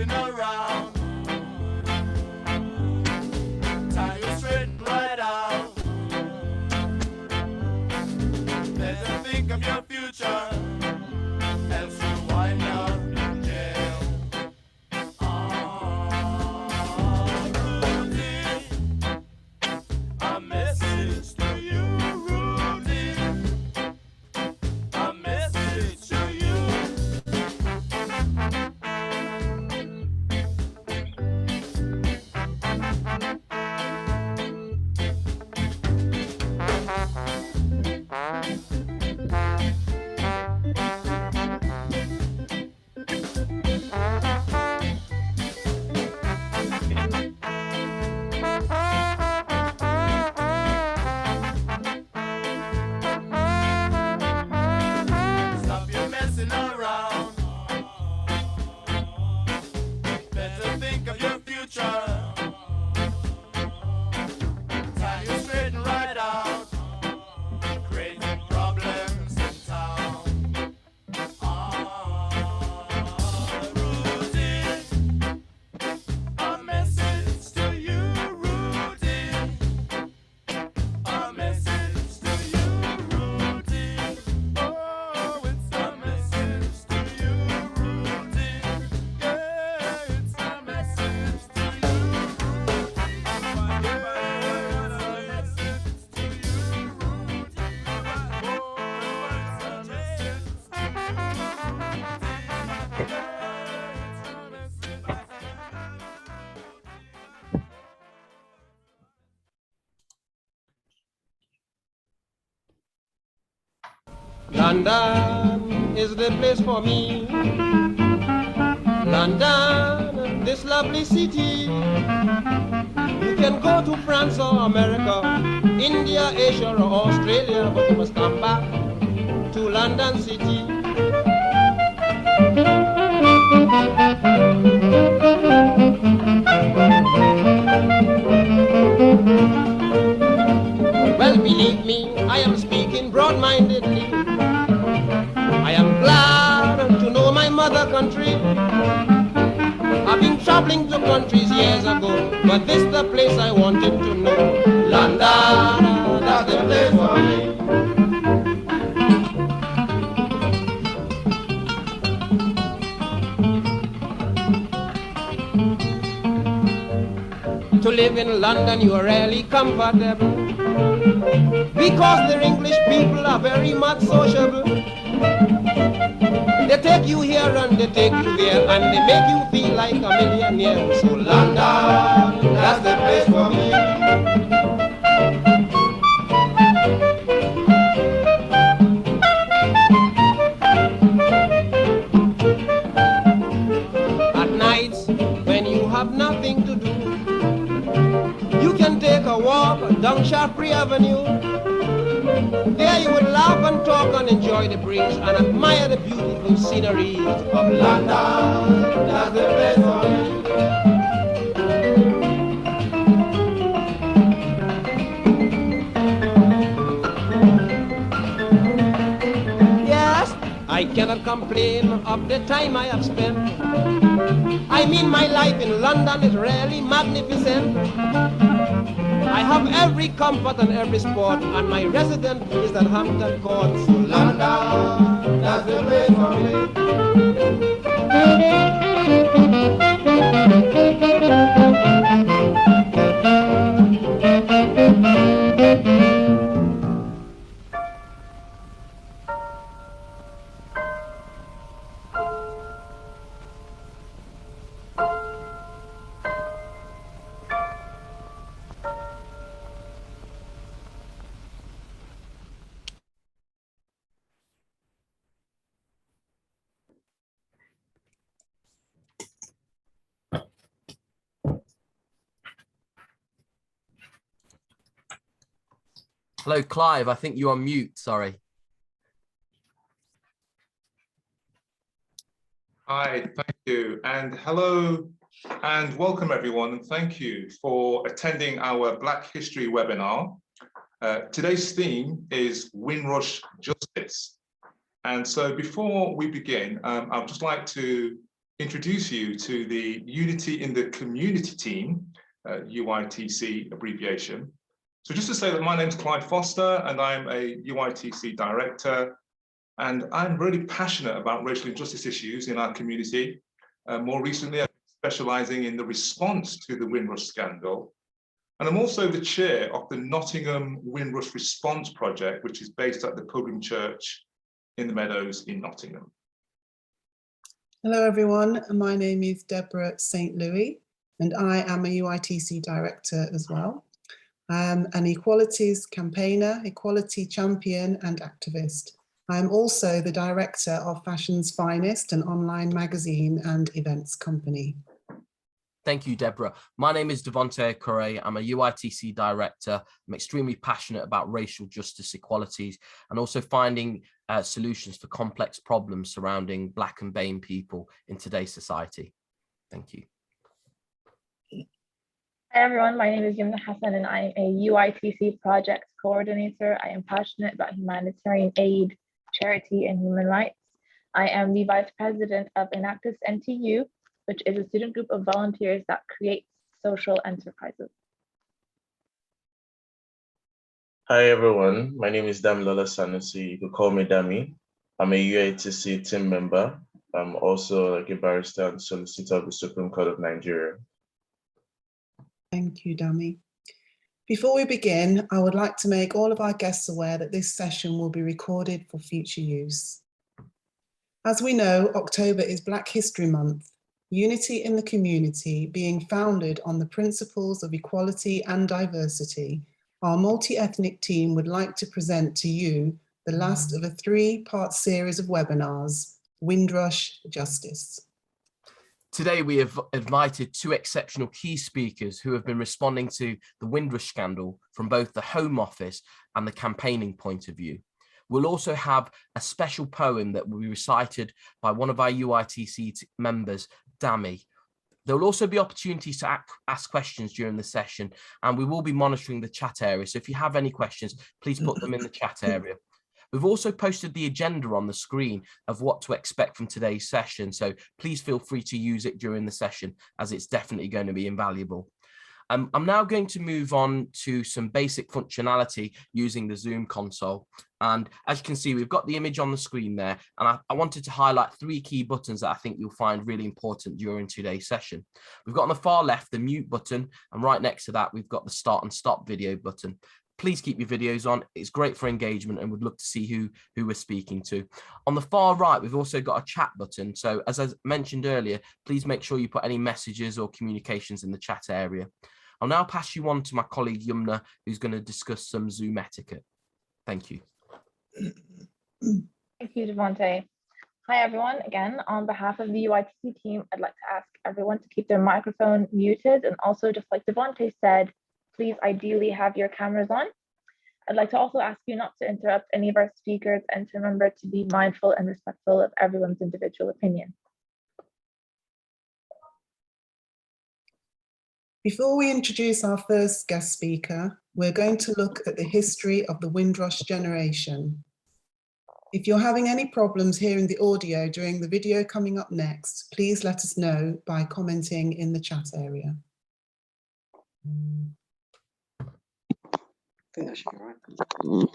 messing around. Time you straighten right out. Better think of your future, else you wind up in jail. Rudy, a message to you, Rudy. A message to you. Stop your messing around. Better think of your future. Time you straighten right out. Creating problems in town. Rudy, a message to you, Rudy. A message to you, Rudy. Oh, it's a message to you, Rudy. Yeah, it's a message to you, Rudy. Yeah, it's a message to you, Rudy. Oh, it's a message to you, Rudy. London is the place for me. London, this lovely city. You can go to France or America, India, Asia or Australia, but you must come back to London City. Well, believe me, I am speaking broad-mindedly. I am glad to know my mother country. I've been traveling to countries years ago, but this the place I wanted to know. London, that's the place for me. To live in London, you are really comfortable, because the English people are very much sociable. They take you here and they take you there, and they make you feel like a millionaire. So London, that's the place for me. At nights, when you have nothing to do, you can take a walk down Shaftesbury Avenue. There you would laugh and talk and enjoy the breeze and admire the beautiful scenery of London. That's the place for me. Yes, I cannot complain of the time I have spent. I mean, my life in London is really magnificent. I have every comfort and every sport, and my residence is at Hampton Court. So London, that's the place for me. Hello, Clive. I think you're on mute. Sorry. Hi, thank you. And hello and welcome everyone. And thank you for attending our Black History webinar. Today's theme is Windrush Justice. And so before we begin, I'd just like to introduce you to the Unity in the Community team, UITC abbreviation. So just to say that my name is Clive Foster and I'm a UITC director, and I'm really passionate about racial injustice issues in our community. More recently, I'm specialising in the response to the Windrush scandal. And I'm also the chair of the Nottingham Windrush Response Project, which is based at the Pilgrim Church in the Meadows in Nottingham. Hello everyone, my name is Deborah St. Louis and I am a UITC director as well. I am an equalities campaigner, equality champion and activist. I am also the director of Fashion's Finest, an online magazine and events company. Thank you, Deborah. My name is Devonte Correa. I'm a UITC director. I'm extremely passionate about racial justice, equalities, and also finding solutions for complex problems surrounding Black and BAME people in today's society. Thank you. Hi everyone, my name is Yumna Hassan and I'm a UITC project coordinator. I am passionate about humanitarian aid, charity, and human rights. I am the vice president of Enactus NTU, which is a student group of volunteers that creates social enterprises. Hi everyone, my name is Damilola Sanusi. You could call me Dami. I'm a UITC team member. I'm also like a barrister and solicitor of the Supreme Court of Nigeria. Thank you, Dami. Before we begin, I would like to make all of our guests aware that this session will be recorded for future use. As we know, October is Black History Month. Unity in the Community, being founded on the principles of equality and diversity, our multi-ethnic team would like to present to you the last of a three-part series of webinars, Windrush Justice. Today, we have invited two exceptional key speakers who have been responding to the Windrush scandal from both the Home Office and the campaigning point of view. We'll also have a special poem that will be recited by one of our UITC members, Dami. There will also be opportunities to ask questions during the session, and we will be monitoring the chat area. So if you have any questions, please put them in the chat area. We've also posted the agenda on the screen of what to expect from today's session. So please feel free to use it during the session, as it's definitely going to be invaluable. I'm now going to move on to some basic functionality using the Zoom console. And as you can see, we've got the image on the screen there. And I wanted to highlight three key buttons that I think you'll find really important during today's session. We've got on the far left, the mute button. And right next to that, we've got the start and stop video button. Please keep your videos on. It's great for engagement and we'd love to see who we're speaking to. On the far right, we've also got a chat button. So as I mentioned earlier, please make sure you put any messages or communications in the chat area. I'll now pass you on to my colleague Yumna, who's going to discuss some Zoom etiquette. Thank you. Thank you, Devonte. Hi everyone, again, on behalf of the UITC team, I'd like to ask everyone to keep their microphone muted, and also, just like Devonte said, please ideally have your cameras on. I'd like to also ask you not to interrupt any of our speakers and to remember to be mindful and respectful of everyone's individual opinion. Before we introduce our first guest speaker, we're going to look at the history of the Windrush Generation. If you're having any problems hearing the audio during the video coming up next, please let us know by commenting in the chat area. I think that should be right.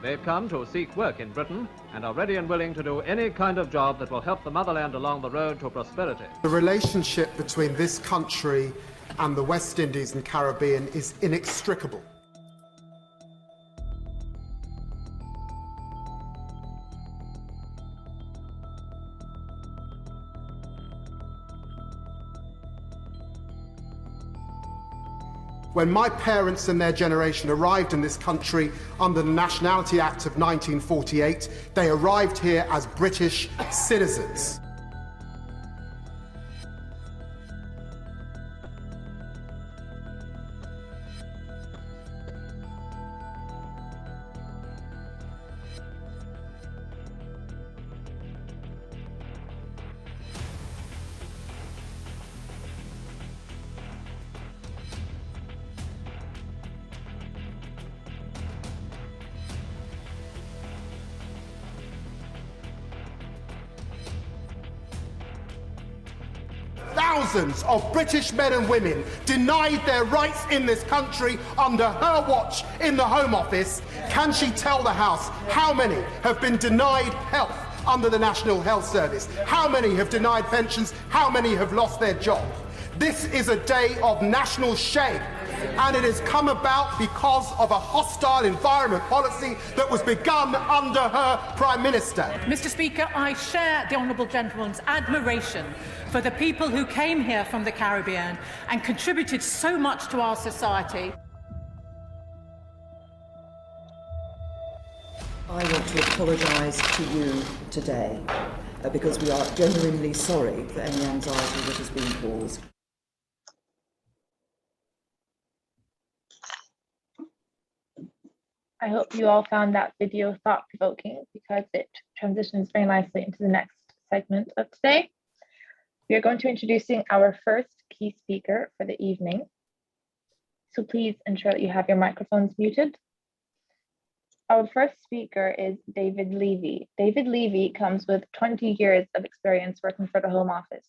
They've come to seek work in Britain and are ready and willing to do any kind of job that will help the motherland along the road to prosperity. The relationship between this country and the West Indies and Caribbean is inextricable. When my parents and their generation arrived in this country under the Nationality Act of 1948, they arrived here as British citizens. thousands of British men and women denied their rights in this country under her watch in the Home Office, can she tell the House how many have been denied health under the National Health Service? How many have denied pensions? How many have lost their job? This is a day of national shame, and it has come about because of a hostile environment policy that was begun under her Prime Minister. Mr. Speaker, I share the Honourable Gentleman's admiration for the people who came here from the Caribbean and contributed so much to our society. I want to apologise to you today because we are genuinely sorry for any anxiety that has been caused. I hope you all found that video thought-provoking because it transitions very nicely into the next segment of today. We are going to be introducing our first key speaker for the evening. So please ensure that you have your microphones muted. Our first speaker is David Levy. David Levy comes with 20 years of experience working for the Home Office.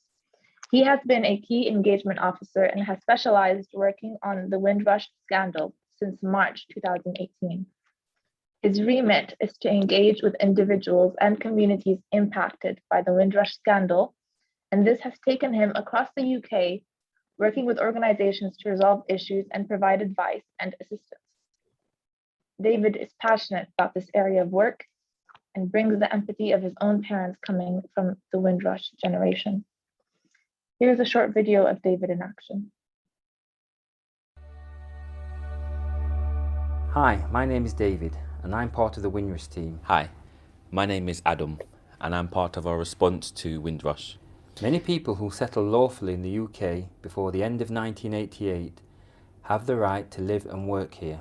He has been a key engagement officer and has specialized working on the Windrush scandal since March 2018. His remit is to engage with individuals and communities impacted by the Windrush scandal, and this has taken him across the UK, working with organizations to resolve issues and provide advice and assistance. David is passionate about this area of work and brings the empathy of his own parents coming from the Windrush generation. Here's a short video of David in action. Hi, my name is David and I'm part of the Windrush team. Hi, my name is Adam and I'm part of our response to Windrush. Many people who settle lawfully in the UK before the end of 1988 have the right to live and work here.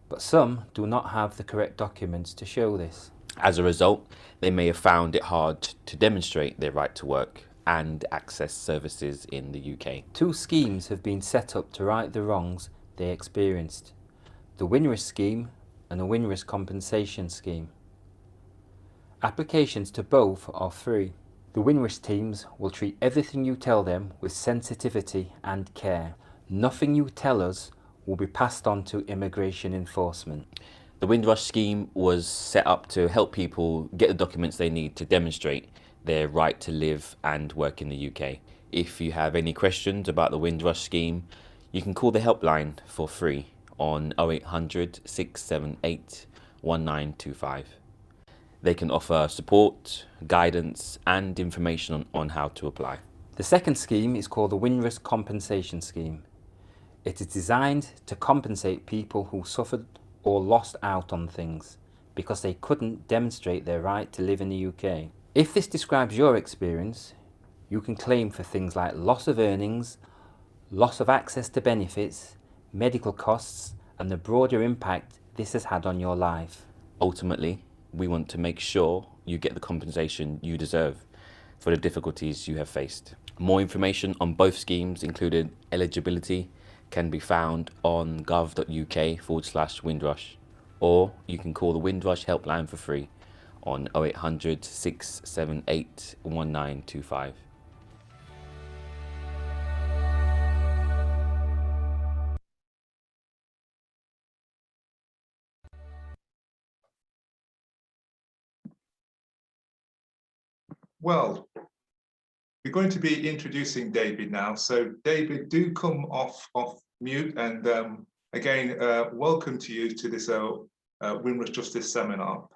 But some do not have the correct documents to show this. As a result, they may have found it hard to demonstrate their right to work and access services in the UK. Two schemes have been set up to right the wrongs they experienced: the Windrush scheme and the Windrush compensation scheme. Applications to both are free. The Windrush teams will treat everything you tell them with sensitivity and care. Nothing you tell us will be passed on to immigration enforcement. The Windrush scheme was set up to help people get the documents they need to demonstrate their right to live and work in the UK. If you have any questions about the Windrush scheme, you can call the helpline for free on 0800 678 1925. They can offer support, guidance and information on how to apply. The second scheme is called the Windrush Compensation Scheme. It is designed to compensate people who suffered or lost out on things because they couldn't demonstrate their right to live in the UK. If this describes your experience, you can claim for things like loss of earnings, loss of access to benefits, medical costs, and the broader impact this has had on your life. Ultimately, we want to make sure you get the compensation you deserve for the difficulties you have faced. More information on both schemes, including eligibility, can be found on gov.uk/Windrush, or you can call the Windrush helpline for free on 0800 678 1925. Well, we're going to be introducing David now. So David, do come off mute, and again, welcome to you to this Windrush Justice seminar,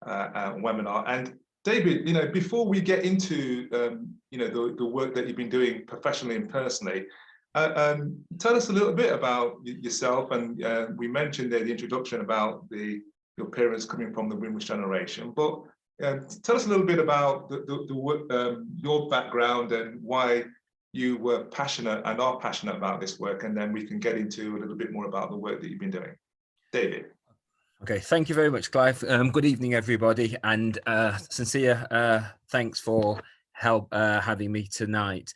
webinar. And David, before we get into the work that you've been doing professionally and personally, tell us a little bit about yourself. And we mentioned there the introduction about your parents coming from the Windrush generation, but tell us a little bit about your background and why you were passionate and are passionate about this work, and then we can get into a little bit more about the work that you've been doing. David. Okay, thank you very much, Clive. Good evening, everybody, and sincere thanks for having me tonight.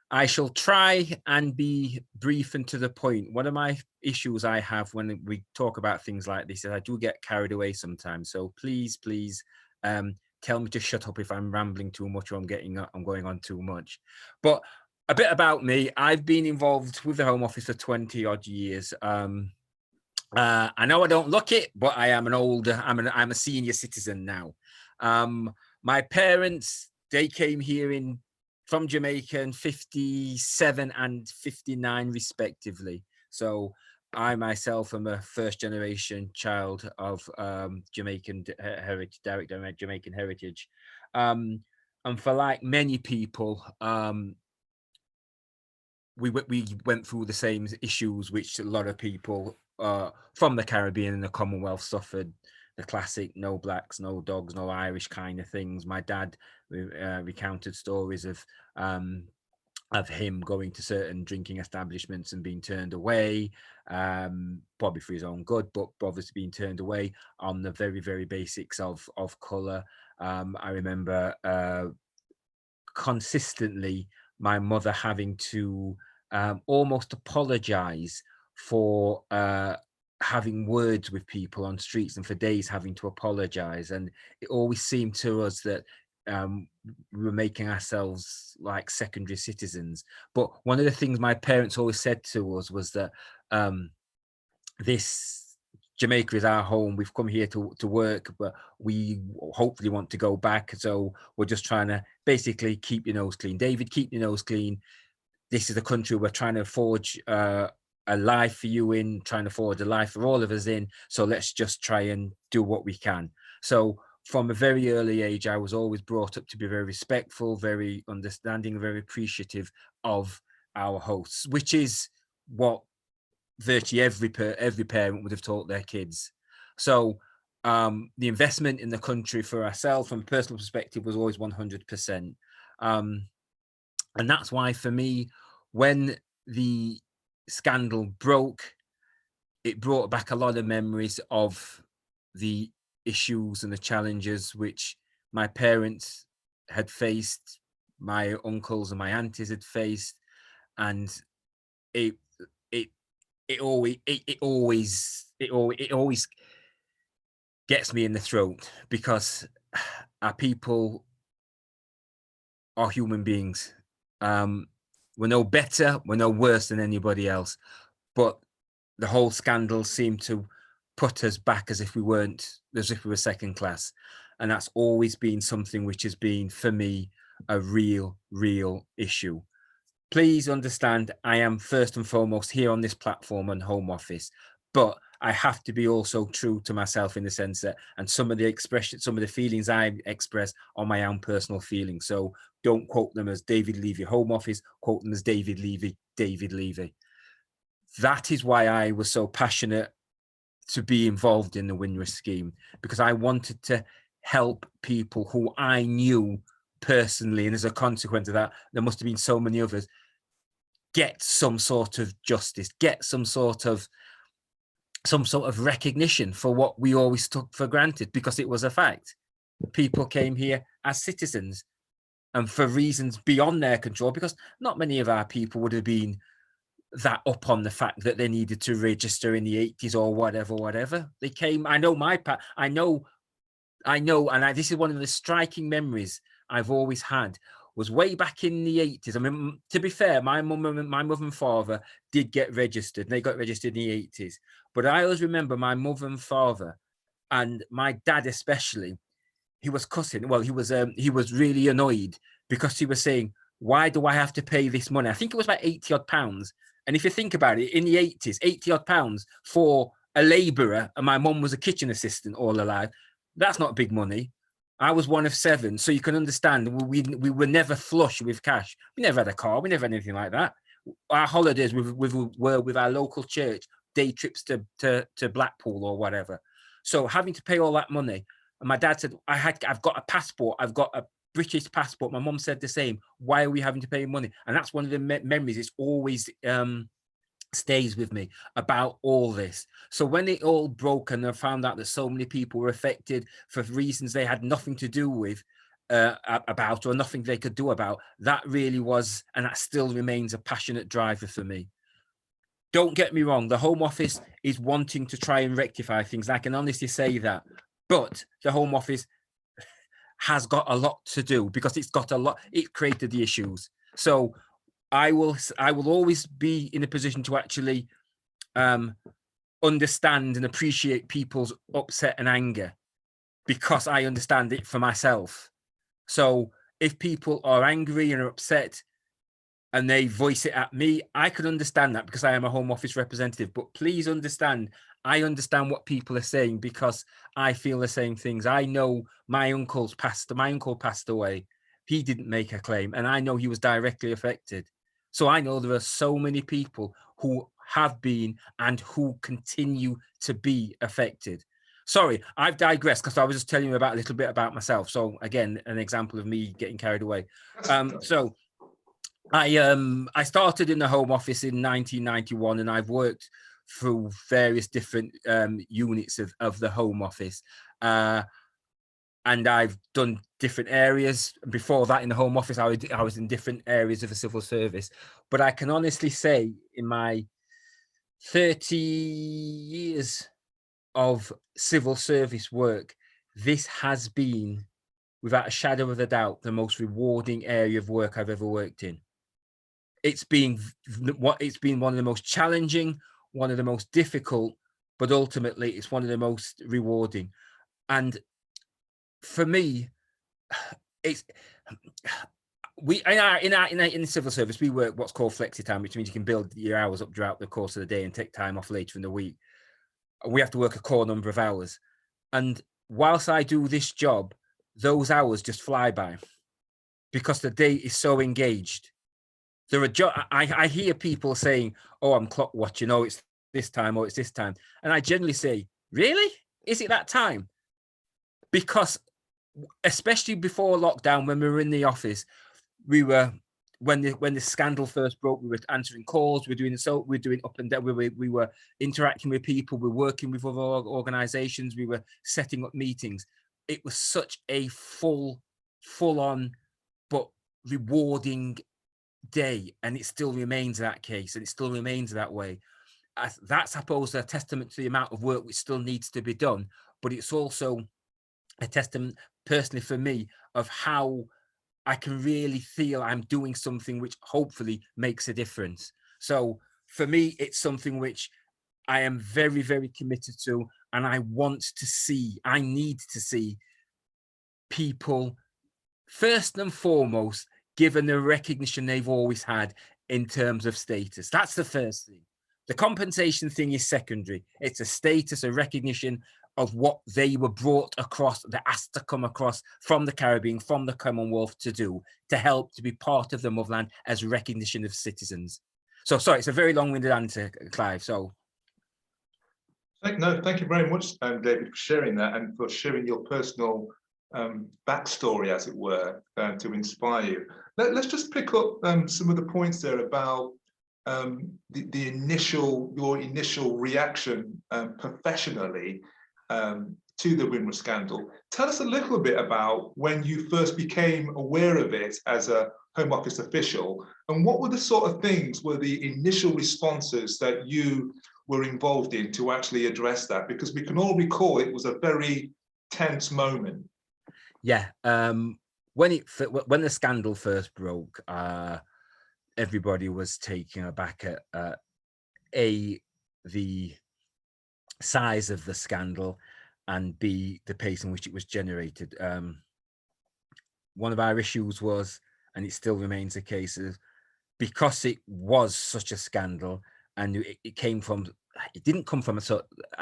I shall try and be brief and to the point. One of my issues I have when we talk about things like this is I do get carried away sometimes. So please tell me to shut up if I'm rambling too much or I'm going on too much. But a bit about me. I've been involved with the Home Office for 20 odd years. I know I don't look it, but I am I'm a senior citizen now. My parents, they came here from Jamaica in 57 and 59 respectively. So I myself am a first generation child of Jamaican heritage, direct Jamaican heritage. And for like many people, we went through the same issues which a lot of people from the Caribbean and the Commonwealth suffered. The classic no blacks, no dogs, no Irish kind of things. My dad recounted stories of him going to certain drinking establishments and being turned away, probably for his own good, but obviously being turned away on the very, very basics of colour. I remember consistently my mother having to almost apologise for having words with people on streets, and for days having to apologise. And it always seemed to us that we were making ourselves like secondary citizens. But one of the things my parents always said to us was that Jamaica is our home. We've come here to work, but we hopefully want to go back. So we're just trying to basically keep your nose clean. David, keep your nose clean. This is the country we're trying to forge a life for you in, trying to forge a life for all of us in. So let's just try and do what we can. So from a very early age, I was always brought up to be very respectful, very understanding, very appreciative of our hosts, which is what virtually every parent would have taught their kids. So the investment in the country for ourselves from a personal perspective was always 100%. And that's why for me, when the scandal broke, it brought back a lot of memories of the issues and the challenges which my parents had faced, my uncles and my aunties had faced, and it always gets me in the throat, because our people are human beings. We're no better, we're no worse than anybody else, but the whole scandal seemed to put us back as if we were second class. And that's always been something which has been, for me, a real issue. Please understand, I am first and foremost here on this platform on Home Office, but I have to be also true to myself in the sense that, and some of the feelings I express are my own personal feelings. So don't quote them as David Levy Home Office, quote them as David Levy. That is why I was so passionate to be involved in the Windrush scheme, because I wanted to help people who I knew personally, and as a consequence of that, there must have been so many others, get some sort of justice, get some sort of recognition for what we always took for granted, because it was a fact. People came here as citizens, and for reasons beyond their control, because not many of our people would have been that up on the fact that they needed to register in the 80s or whatever. They came, I know, this is one of the striking memories I've always had, was way back in the 80s. I mean, to be fair, my mum and father did get registered, and they got registered in the 80s. But I always remember my mother and father, and my dad especially, he was cussing. Well, he was really annoyed, because he was saying, why do I have to pay this money? I think it was about 80 odd pounds. And if you think about it, in the 80s, 80 odd pounds for a labourer, and my mum was a kitchen assistant all alive, that's not big money. I was one of 7, so you can understand we were never flush with cash. We never had a car, we never had anything like that. Our holidays were with our local church, day trips to Blackpool or whatever. So having to pay all that money, and my dad said, I've got a passport, I've got a British passport. My mum said the same. Why are we having to pay money? And that's one of the memories. It's always stays with me about all this. So when it all broke and I found out that so many people were affected for reasons they had nothing to do with about, or nothing they could do about, that really was, and that still remains, a passionate driver for me. Don't get me wrong, the Home Office is wanting to try and rectify things. I can honestly say that. But the Home Office, has got a lot to do, because it created the issues. So I will always be in a position to actually understand and appreciate people's upset and anger, because I understand it for myself. So if people are angry and are upset and they voice it at me, I can understand that, because I am a Home Office representative. But please understand, I understand what people are saying, because I feel the same things. I know my uncle passed away. He didn't make a claim, and I know he was directly affected. So I know there are so many people who have been and who continue to be affected. Sorry, I've digressed, because I was just telling you a little bit about myself. So again, an example of me getting carried away. So I started in the Home Office in 1991, and I've worked through various different units of the Home Office. And I've done different areas. Before that, in the Home Office, I was in different areas of the civil service. But I can honestly say, in my 30 years of civil service work, this has been, without a shadow of a doubt, the most rewarding area of work I've ever worked in. It's been one of the most challenging, one of the most difficult, but ultimately it's one of the most rewarding. And for me, it's in the civil service, we work what's called flexi time, which means you can build your hours up throughout the course of the day and take time off later in the week. We have to work a core number of hours. And whilst I do this job, those hours just fly by, because the day is so engaged. There are I hear people saying, "Oh, I'm clock watching. Oh, it's this time. Oh, it's this time." And I generally say, "Really? Is it that time?" Because especially before lockdown, when we were in the office, we were when the scandal first broke, we were answering calls. We're doing up and down. We were interacting with people. We're working with other organisations. We were setting up meetings. It was such a full on, but rewarding day, and it still remains that case, and it still remains that way. That's, I suppose, a testament to the amount of work which still needs to be done, but it's also a testament, personally for me, of how I can really feel I'm doing something which hopefully makes a difference. So for me, it's something which I am very, very committed to, and I need to see people, first and foremost, given the recognition they've always had in terms of status. That's the first thing. The compensation thing is secondary. It's a status, a recognition of what they were brought across, that asked to come across from the Caribbean, from the Commonwealth to do, to help to be part of the motherland as recognition of citizens. So sorry, it's a very long-winded answer, Clive. So. No, thank you very much, David, for sharing that and for sharing your personal backstory, as it were, to inspire you. Let's just pick up some of the points there about your initial reaction professionally to the Windrush scandal. Tell us a little bit about when you first became aware of it as a Home Office official, and what were the sort of things were the initial responses that you were involved in to actually address that? Because we can all recall it was a very tense moment. Yeah, when the scandal first broke, everybody was taken aback at the size of the scandal, and B, the pace in which it was generated. One of our issues was, and it still remains the case, is because it was such a scandal, and it didn't come from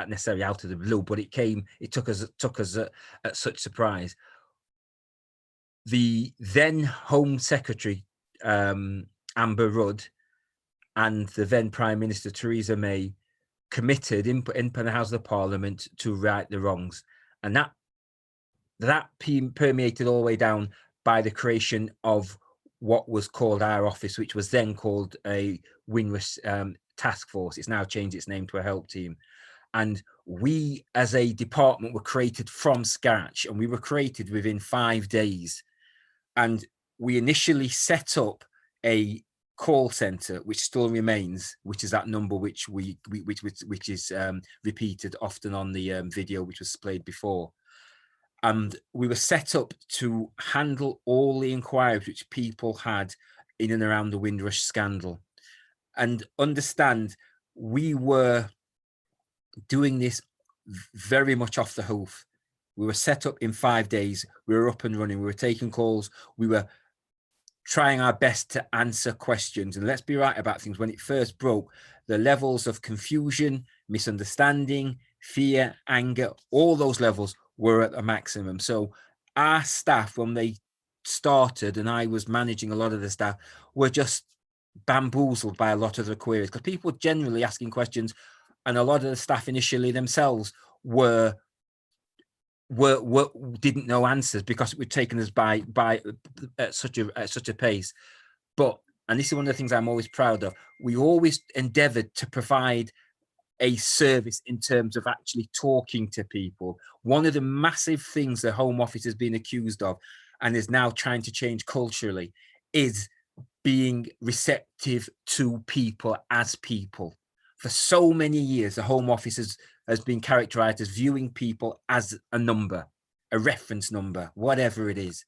necessarily out of the blue, but it took us at such surprise. The then Home Secretary, Amber Rudd, and the then Prime Minister, Theresa May, committed in the House of Parliament to right the wrongs. And that permeated all the way down by the creation of what was called our office, which was then called a Windrush Task Force. It's now changed its name to a help team. And we, as a department, were created from scratch, and we were created within 5 days. And we initially set up a call center, which still remains, which is that number which is repeated often on the video which was played before. And we were set up to handle all the inquiries which people had in and around the Windrush scandal. And understand, we were doing this very much off the hoof. We were set up in 5 days. We were up and running. We were taking calls. We were trying our best to answer questions. And let's be right about things. When it first broke, the levels of confusion, misunderstanding, fear, anger, all those levels were at a maximum. So our staff, when they started, and I was managing a lot of the staff, were just bamboozled by a lot of the queries, because people were generally asking questions, and a lot of the staff initially themselves didn't know answers because it would taken us by at such a pace. But, and this is one of the things I'm always proud of, we always endeavored to provide a service in terms of actually talking to people. One of the massive things the Home Office has been accused of, and is now trying to change culturally, is being receptive to people as people. For so many years, the Home Office has been characterized as viewing people as a number, a reference number, whatever it is.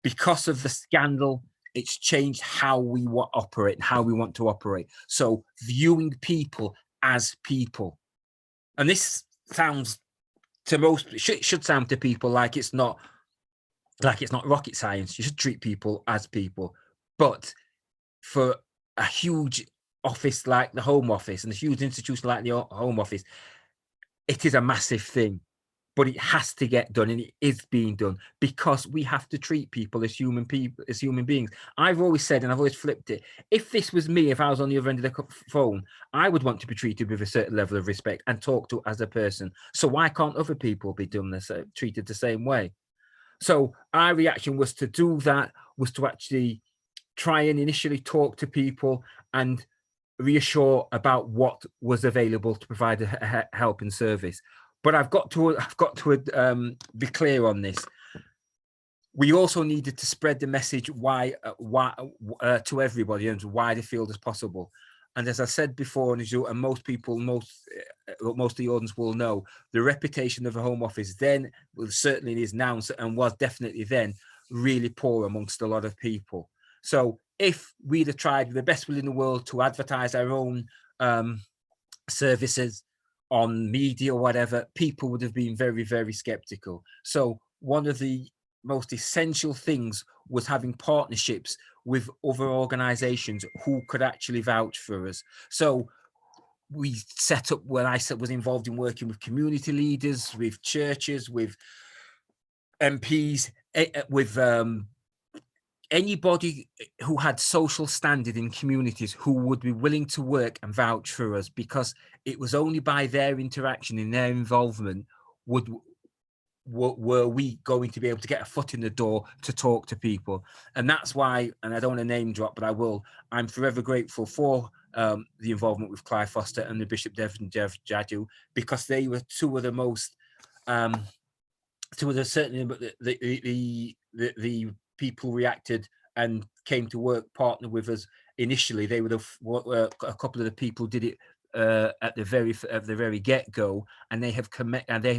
Because of the scandal, it's changed how we operate and how we want to operate. So viewing people as people. And this sounds to most, should sound to people like it's not rocket science. You should treat people as people. But for a huge office like the Home Office and a huge institution like the Home Office, it is a massive thing, but it has to get done, and it is being done, because we have to treat people as human beings. I've always said, and I've always flipped it, if this was me, if I was on the other end of the phone, I would want to be treated with a certain level of respect and talked to as a person. So why can't other people be treated the same way? So our reaction was to do that, was to actually try and initially talk to people and reassure about what was available to provide a help and service. But I've got to be clear on this. We also needed to spread the message to everybody and as wide a field as possible. And as I said before, and most people, most of the audience will know, the reputation of the Home Office then, well, certainly is now and was definitely then, really poor amongst a lot of people. So if we'd have tried with the best will in the world to advertise our own services on media or whatever, people would have been very, very skeptical. So one of the most essential things was having partnerships with other organizations who could actually vouch for us. So we set up, when I was involved in working with community leaders, with churches, with MPs, with anybody who had social standing in communities who would be willing to work and vouch for us, because it was only by their interaction and their involvement were we going to be able to get a foot in the door to talk to people. And that's why, and I don't want to name drop, but I will, I'm forever grateful for the involvement with Clive Foster and the Bishop Desmond Jaddoo, because they were two of the most, certainly the people reacted and came to work, partner with us initially. They would have, a couple of the people did it at the very get-go, and they have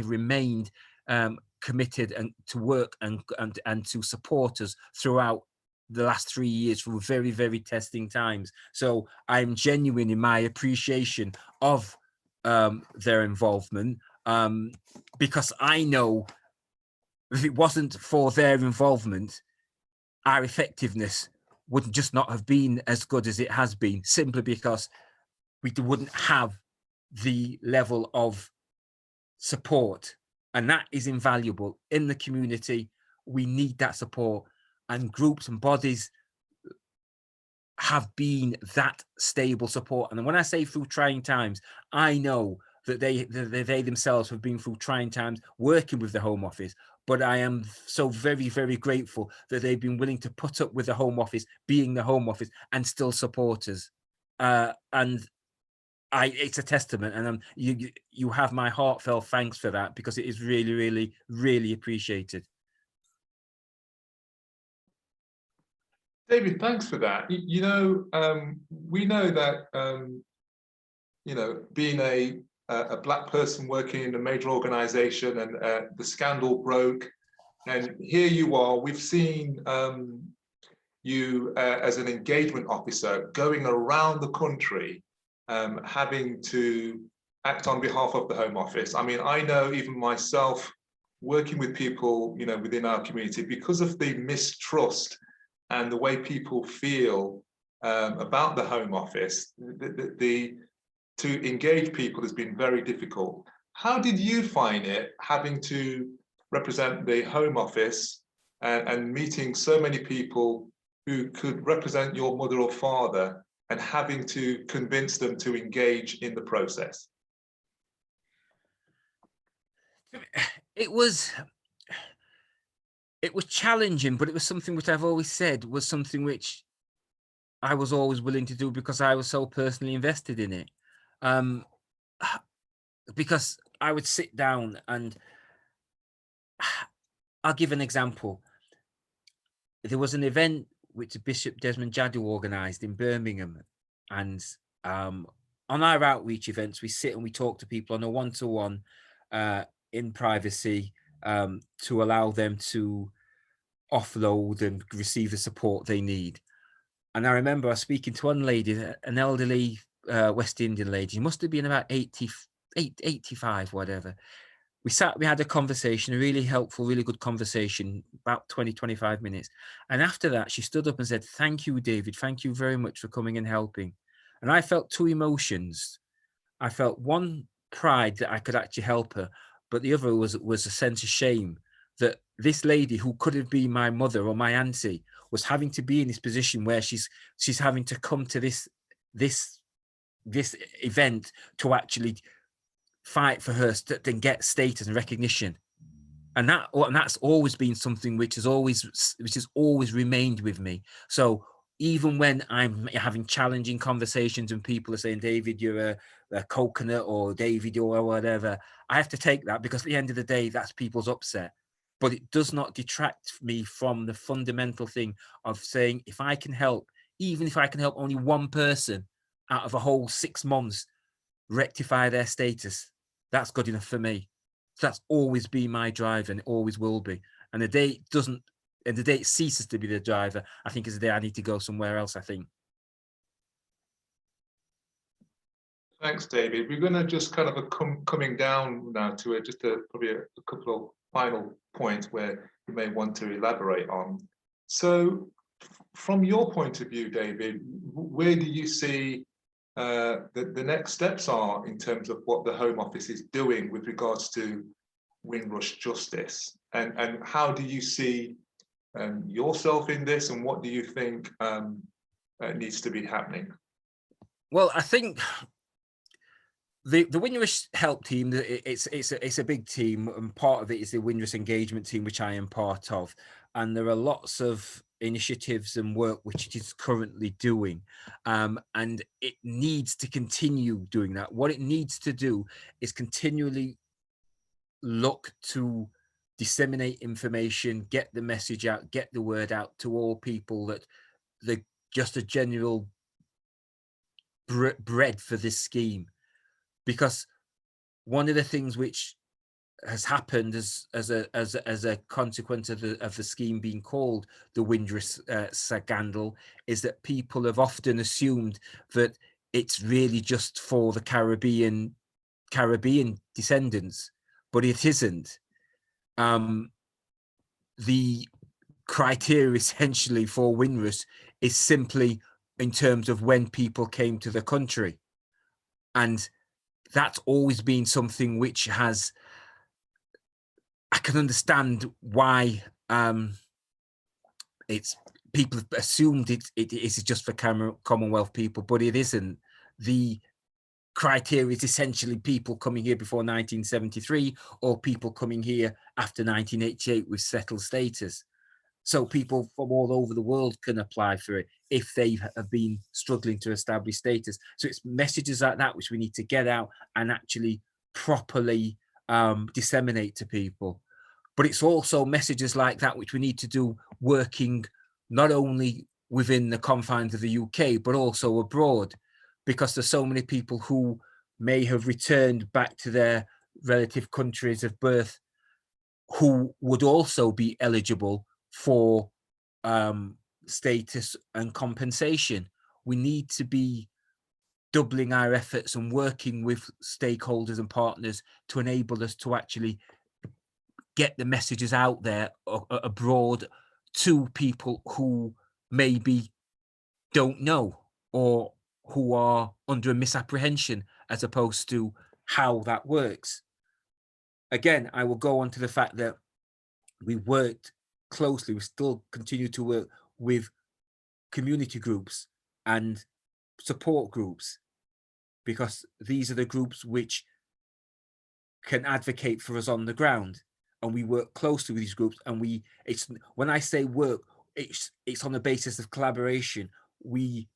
remained committed and to work and to support us throughout the last 3 years through very, very testing times. So I'm genuine in my appreciation of their involvement, because I know if it wasn't for their involvement, our effectiveness would just not have been as good as it has been, simply because we wouldn't have the level of support. And that is invaluable in the community. We need that support, and groups and bodies have been that stable support. And when I say through trying times, I know that they themselves have been through trying times working with the Home Office, but I am so very, very grateful that they've been willing to put up with the Home Office being the Home Office and still support us. And it's a testament, and you have my heartfelt thanks for that, because it is really, really, really appreciated. David, thanks for that. We know that being a a black person working in a major organisation, and the scandal broke. And here you are. We've seen you as an engagement officer going around the country, having to act on behalf of the Home Office. I mean, I know even myself, working with people, you know, within our community, because of the mistrust and the way people feel about the Home Office, to engage people has been very difficult. How did you find it having to represent the Home Office and meeting so many people who could represent your mother or father and having to convince them to engage in the process? It was challenging, but it was something which I've always said was something which I was always willing to do because I was so personally invested in it. Because I would sit down and I'll give an example. There was an event which Bishop Desmond Jaddoo organised in Birmingham, and on our outreach events, we sit and we talk to people on a one-to-one in privacy to allow them to offload and receive the support they need. And I remember I was speaking to one lady, an elderly West Indian lady. She must have been about 85, whatever. We had a conversation, a really helpful, really good conversation, about 20, 25 minutes. And after that, she stood up and said, "Thank you, David. Thank you very much for coming and helping." And I felt two emotions. I felt one, pride that I could actually help her, but the other was a sense of shame that this lady, who could have been my mother or my auntie, was having to be in this position where she's having to come to this event to actually fight for her to get status and recognition. And that's always been something which has always remained with me. So even when I'm having challenging conversations and people are saying, "David, you're a coconut," or "David, you're whatever," I have to take that, because at the end of the day, that's people's upset. But it does not detract me from the fundamental thing of saying, if I can help, even if I can help only one person out of a whole 6 months rectify their status, that's good enough for me. That's always been my driver, and it always will be. And the day it ceases to be the driver, I think is the day I need to go somewhere else, I think. Thanks, David. We're going to just kind of coming down now to probably a couple of final points where you may want to elaborate on. So from your point of view, David, where do you see the next steps are in terms of what the Home Office is doing with regards to Windrush Justice, and how do you see yourself in this, and what do you think needs to be happening? Well, I think the Windrush help team, it's a big team, and part of it is the Windrush engagement team, which I am part of, and there are lots of initiatives and work which it is currently doing, and it needs to continue doing that. What it needs to do is continually look to disseminate information, get the message out, get the word out to all people that they're just a general bread for this scheme. Because one of the things which has happened as a consequence of the scheme being called the Windrush scandal is that people have often assumed that it's really just for the Caribbean descendants, but it isn't. The criteria essentially for Windrush is simply in terms of when people came to the country, and that's always been something which has, I can understand why people have assumed it is just for Commonwealth people, but it isn't. The criteria is essentially people coming here before 1973 or people coming here after 1988 with settled status. So people from all over the world can apply for it if they have been struggling to establish status. So it's messages like that which we need to get out and actually properly disseminate to people. But it's also messages like that which we need to do working not only within the confines of the UK, but also abroad, because there's so many people who may have returned back to their relative countries of birth, who would also be eligible for status and compensation. We need to be doubling our efforts and working with stakeholders and partners to enable us to actually get the messages out there abroad to people who maybe don't know or who are under a misapprehension as opposed to how that works. Again, I will go on to the fact that we worked closely, we still continue to work with community groups and support groups, because these are the groups which can advocate for us on the ground. And we work closely with these groups, and it's when I say work, it's on the basis of collaboration. We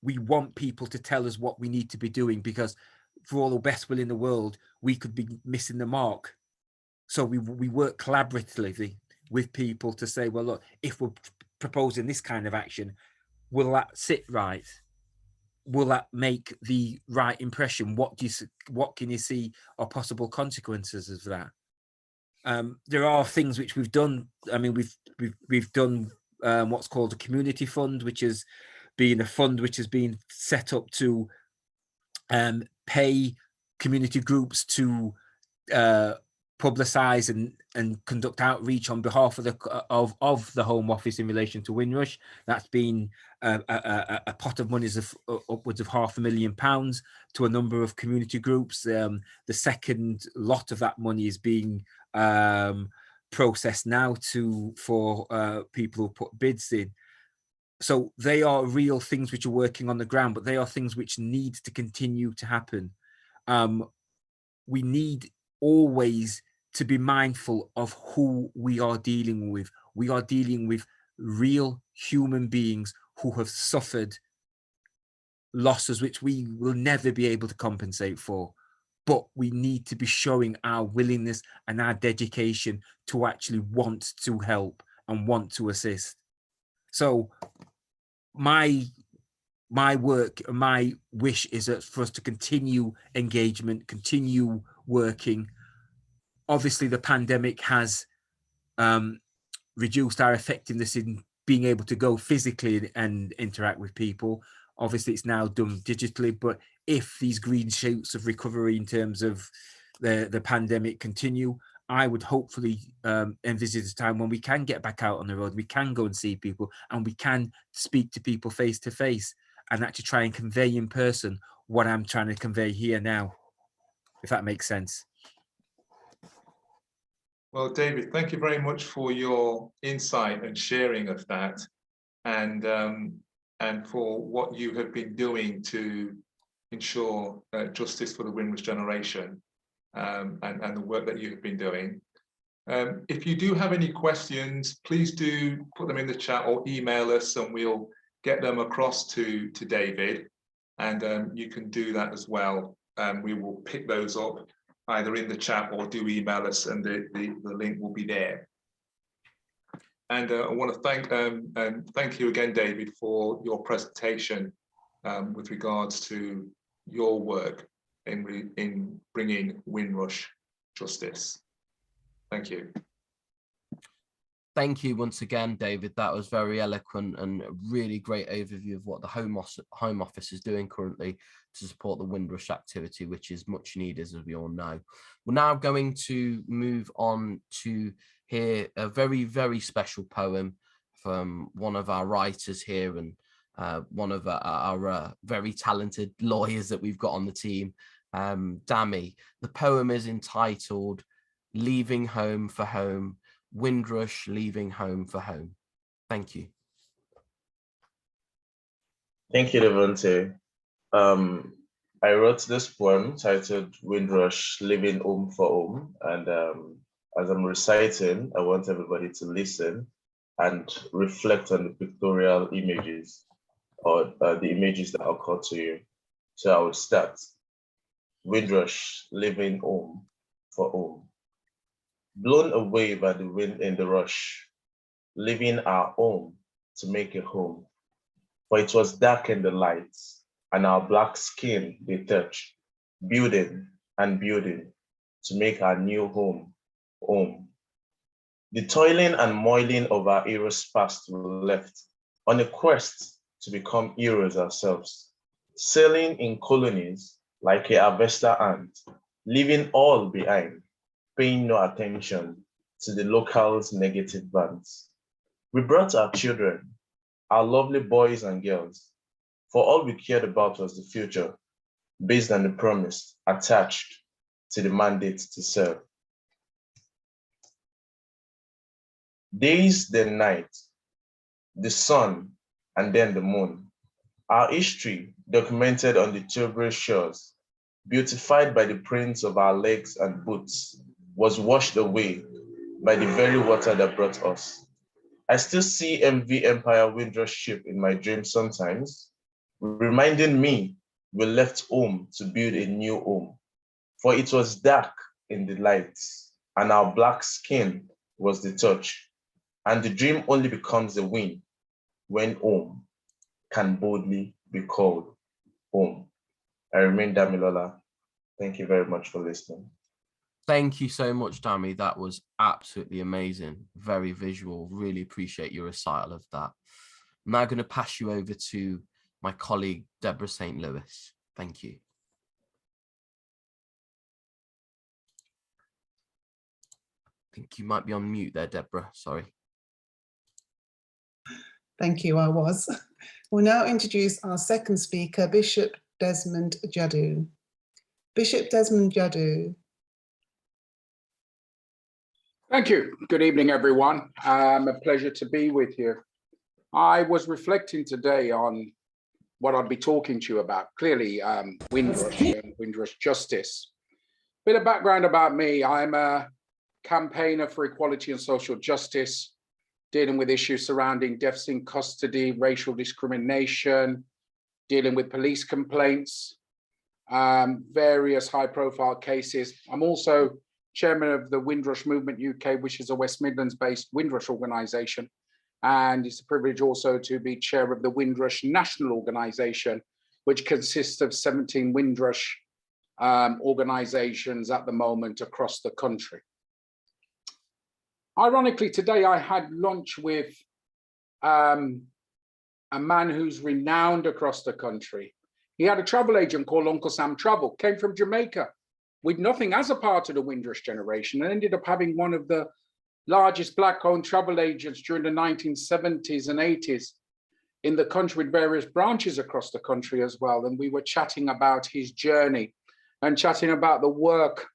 want people to tell us what we need to be doing, because for all the best will in the world, we could be missing the mark. So we work collaboratively with people to say, well, look, if we're proposing this kind of action, will that sit right? Will that make the right impression? What can you see are possible consequences of that? There are things which we've done. I mean, we've done what's called a community fund, which is being a fund which has been set up to pay community groups to publicise and conduct outreach on behalf of the Home Office in relation to Windrush. That's been a pot of money of upwards of £500,000 to a number of community groups. The second lot of that money is being processed now for people who put bids in. So they are real things which are working on the ground, but they are things which need to continue to happen. We need always to be mindful of who we are dealing with. We are dealing with real human beings who have suffered losses which we will never be able to compensate for. But we need to be showing our willingness and our dedication to actually want to help and want to assist. So my work and my wish is that for us to continue engagement, continue working. Obviously, the pandemic has reduced our effectiveness in being able to go physically and interact with people. Obviously, it's now done digitally, but if these green shoots of recovery in terms of the pandemic continue, I would hopefully envisage a time when we can get back out on the road, we can go and see people, and we can speak to people face to face and actually try and convey in person what I'm trying to convey here now, if that makes sense. Well, David, thank you very much for your insight and sharing of that, and for what you have been doing to ensure justice for the Windrush generation, and the work that you have been doing. If you do have any questions, please do put them in the chat or email us, and we'll get them across to David, and you can do that as well. We will pick those up either in the chat or do email us, and the link will be there. And I want to thank you again, David, for your presentation with regards to your work in bringing Windrush justice. Thank you. Thank you once again, David. That was very eloquent and a really great overview of what the Home Office is doing currently to support the Windrush activity, which is much needed, as we all know. We're now going to move on to hear a very, very special poem from one of our writers here, and one of our very talented lawyers that we've got on the team, Dami. The poem is entitled "Leaving Home for Home, Windrush Leaving Home for Home." Thank you. Thank you, Devonte. I wrote this poem titled Windrush Leaving Home for Home, and as I'm reciting, I want everybody to listen and reflect on the pictorial images, or the images that occur to you. So I would start. Windrush leaving home for home. Blown away by the wind in the rush, leaving our home to make a home. For it was dark in the lights, and our black skin they touched, building and building to make our new home home. The toiling and moiling of our eras past were left on a quest to become heroes ourselves, sailing in colonies like a harvester ant, leaving all behind, paying no attention to the locals' negative bans. We brought our children, our lovely boys and girls, for all we cared about was the future, based on the promise attached to the mandate to serve. Days, then night, the sun, and then the moon. Our history, documented on the Tilbury shores, beautified by the prints of our legs and boots, was washed away by the very water that brought us. I still see MV Empire Windrush ship in my dreams sometimes, reminding me we left home to build a new home. For it was dark in the lights, and our black skin was the touch. And the dream only becomes a win when home can boldly be called home. I remain Damilola. Thank you very much for listening. Thank you so much, Dami. That was absolutely amazing. Very visual. Really appreciate your recital of that. I'm now going to pass you over to my colleague, Deborah St. Louis. Thank you. I think you might be on mute there, Deborah. Sorry. Thank you, I was. We'll now introduce our second speaker, Bishop Desmond Jaddoo. Bishop Desmond Jaddoo. Thank you. Good evening, everyone. A pleasure to be with you. I was reflecting today on what I'd be talking to you about. Clearly, Windrush and Windrush Justice. Bit of background about me. I'm a campaigner for equality and social justice, dealing with issues surrounding deaths in custody, racial discrimination, dealing with police complaints, various high-profile cases. I'm also chairman of the Windrush Movement UK, which is a West Midlands-based Windrush organisation. And it's a privilege also to be chair of the Windrush National Organisation, which consists of 17 Windrush organisations at the moment across the country. Ironically, today I had lunch with a man who's renowned across the country. He had a travel agent called Uncle Sam Travel, came from Jamaica with nothing as a part of the Windrush generation, and ended up having one of the largest Black-owned travel agents during the 1970s and 80s in the country, with various branches across the country as well. And we were chatting about his journey and chatting about the work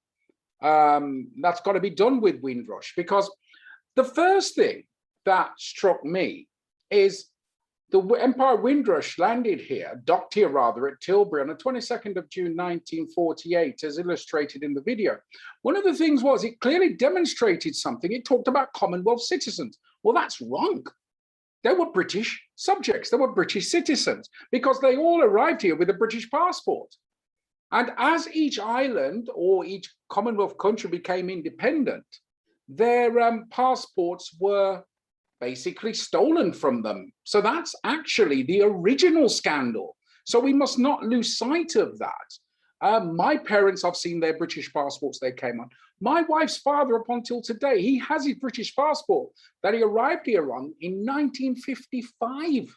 that's got to be done with Windrush. Because the first thing that struck me is the Empire Windrush landed here, docked here rather, at Tilbury on the 22nd of June 1948, as illustrated in the video. One of the things was it clearly demonstrated something. It talked about Commonwealth citizens. Well, that's wrong. They were British subjects. They were British citizens because they all arrived here with a British passport. And as each island or each Commonwealth country became independent, their passports were basically stolen from them. So that's actually the original scandal. So we must not lose sight of that. My parents, I've seen their British passports they came on. My wife's father, up until today, he has his British passport that he arrived here on in 1955.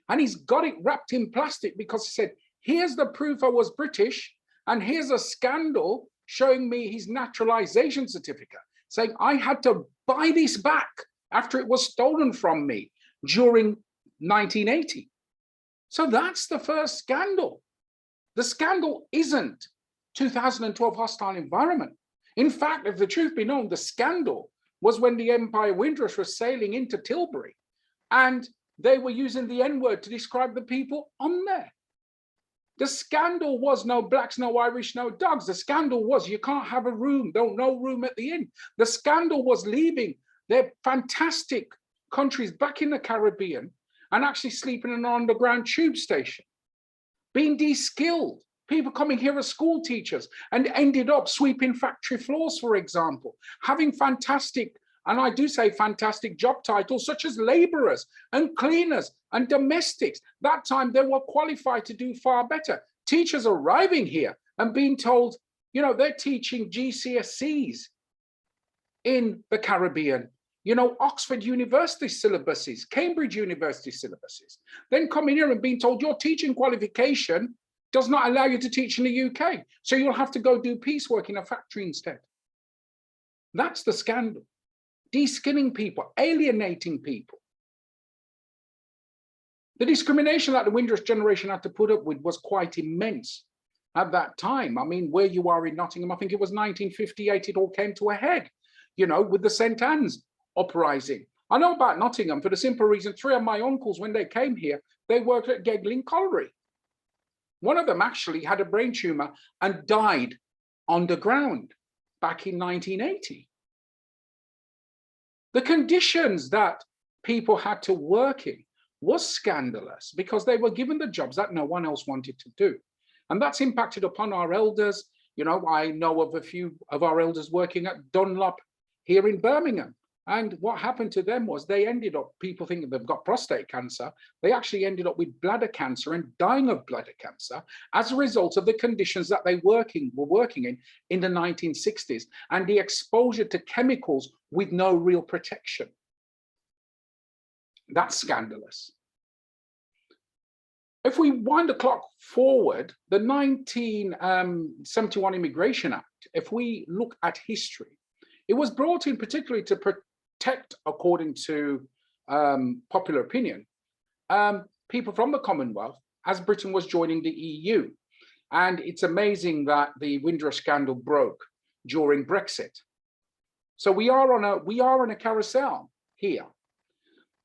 And he's got it wrapped in plastic because he said, here's the proof I was British, and here's a scandal showing me his naturalization certificate, saying I had to buy this back after it was stolen from me during 1980. So that's the first scandal. The scandal isn't 2012 hostile environment. In fact, if the truth be known, the scandal was when the Empire Windrush was sailing into Tilbury and they were using the N-word to describe the people on there. The scandal was no blacks, no Irish, no dogs. The scandal was you can't have a room, no room at the inn. The scandal was leaving their fantastic countries back in the Caribbean and actually sleeping in an underground tube station, being de-skilled, people coming here as school teachers and ended up sweeping factory floors, for example, having fantastic, and I do say fantastic, job titles such as laborers and cleaners and domestics. That time they were qualified to do far better. Teachers arriving here and being told, you know, they're teaching GCSEs in the Caribbean, you know, Oxford University syllabuses, Cambridge University syllabuses, then coming here and being told your teaching qualification does not allow you to teach in the UK. So you'll have to go do piecework in a factory instead. That's the scandal. De-skilling people, alienating people. The discrimination that the Windrush generation had to put up with was quite immense at that time. I mean, where you are in Nottingham, I think it was 1958, it all came to a head, you know, with the St. Anne's uprising. I know about Nottingham for the simple reason 3 of my uncles, when they came here, they worked at Gegling Colliery. One of them actually had a brain tumor and died underground back in 1980. The conditions that people had to work in was scandalous because they were given the jobs that no one else wanted to do. And that's impacted upon our elders. You know, I know of a few of our elders working at Dunlop here in Birmingham. And what happened to them was they ended up, people thinking they've got prostate cancer, they actually ended up with bladder cancer and dying of bladder cancer as a result of the conditions that they were working in the 1960s and the exposure to chemicals with no real protection. That's scandalous. If we wind the clock forward, the 1971 Immigration Act, if we look at history, it was brought in particularly to protect, according to popular opinion, people from the Commonwealth as Britain was joining the EU. And it's amazing that the Windrush scandal broke during Brexit. So we are on a carousel here.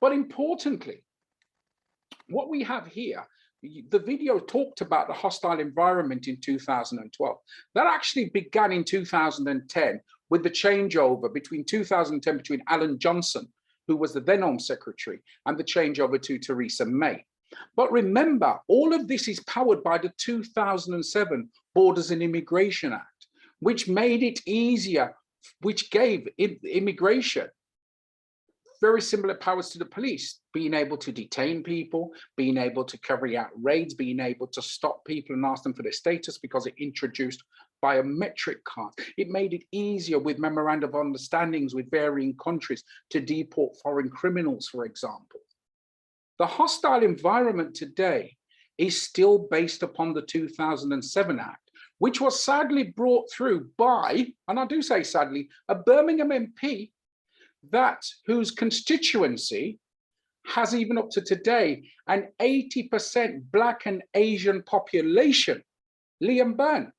But importantly, what we have here, the video talked about the hostile environment in 2012. That actually began in 2010 with the changeover between 2010 between Alan Johnson, who was the then Home Secretary, and the changeover to Theresa May. But remember, all of this is powered by the 2007 Borders and Immigration Act, which made it easier, which gave immigration very similar powers to the police, being able to detain people, being able to carry out raids, being able to stop people and ask them for their status because it introduced biometric cards. It made it easier with memorandum of understandings with varying countries to deport foreign criminals, for example. The hostile environment today is still based upon the 2007 Act, which was sadly brought through by, and I do say sadly, a Birmingham MP whose constituency has even up to today an 80% Black and Asian population, Liam Byrne.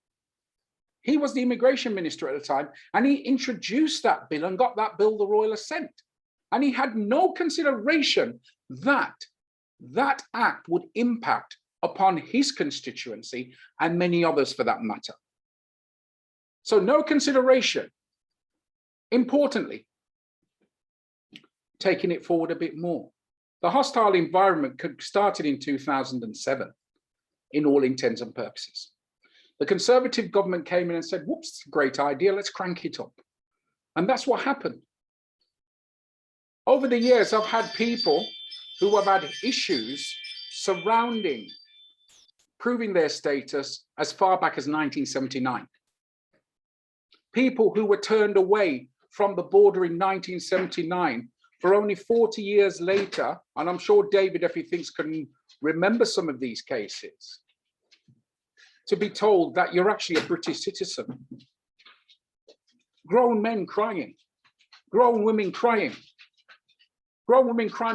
He was the immigration minister at the time, and he introduced that bill and got that bill the royal assent. And he had no consideration that that act would impact upon his constituency and many others for that matter. So no consideration. Importantly, taking it forward a bit more, the hostile environment started in 2007 in all intents and purposes. The Conservative government came in and said, whoops, great idea, let's crank it up. And that's what happened. Over the years, I've had people who have had issues surrounding proving their status as far back as 1979. People who were turned away from the border in 1979 for only 40 years later, and I'm sure David, if he thinks, can remember some of these cases, to be told that you're actually a British citizen. Grown men crying, grown women crying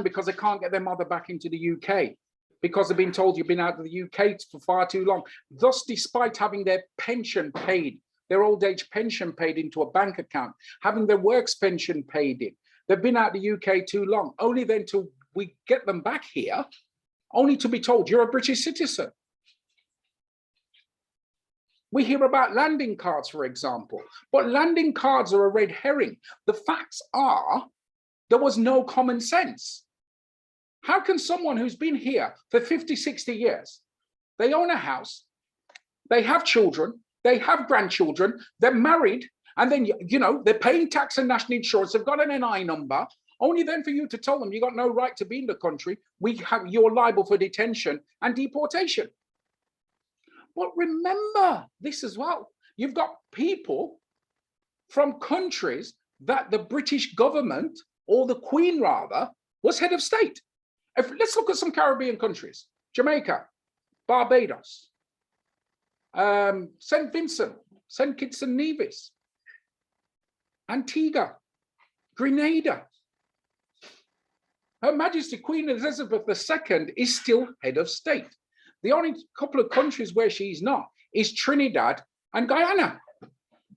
because they can't get their mother back into the UK, because they've been told you've been out of the UK for far too long. Thus, despite having their pension paid, their old age pension paid into a bank account, having their works pension paid in, they've been out of the UK too long, only then to we get them back here, only to be told you're a British citizen. We hear about landing cards, for example, but landing cards are a red herring. The facts are there was no common sense. How can someone who's been here for 50, 60 years, they own a house, they have children, they have grandchildren, they're married, and then, you know, they're paying tax and national insurance, they've got an NI number, only then for you to tell them you got no right to be in the country, you're liable for detention and deportation. But remember this as well. You've got people from countries that the British government, or the Queen rather, was head of state. Let's look at some Caribbean countries. Jamaica, Barbados, St. Vincent, St. Kitts and Nevis, Antigua, Grenada. Her Majesty Queen Elizabeth II is still head of state. The only couple of countries where she's not is Trinidad and Guyana.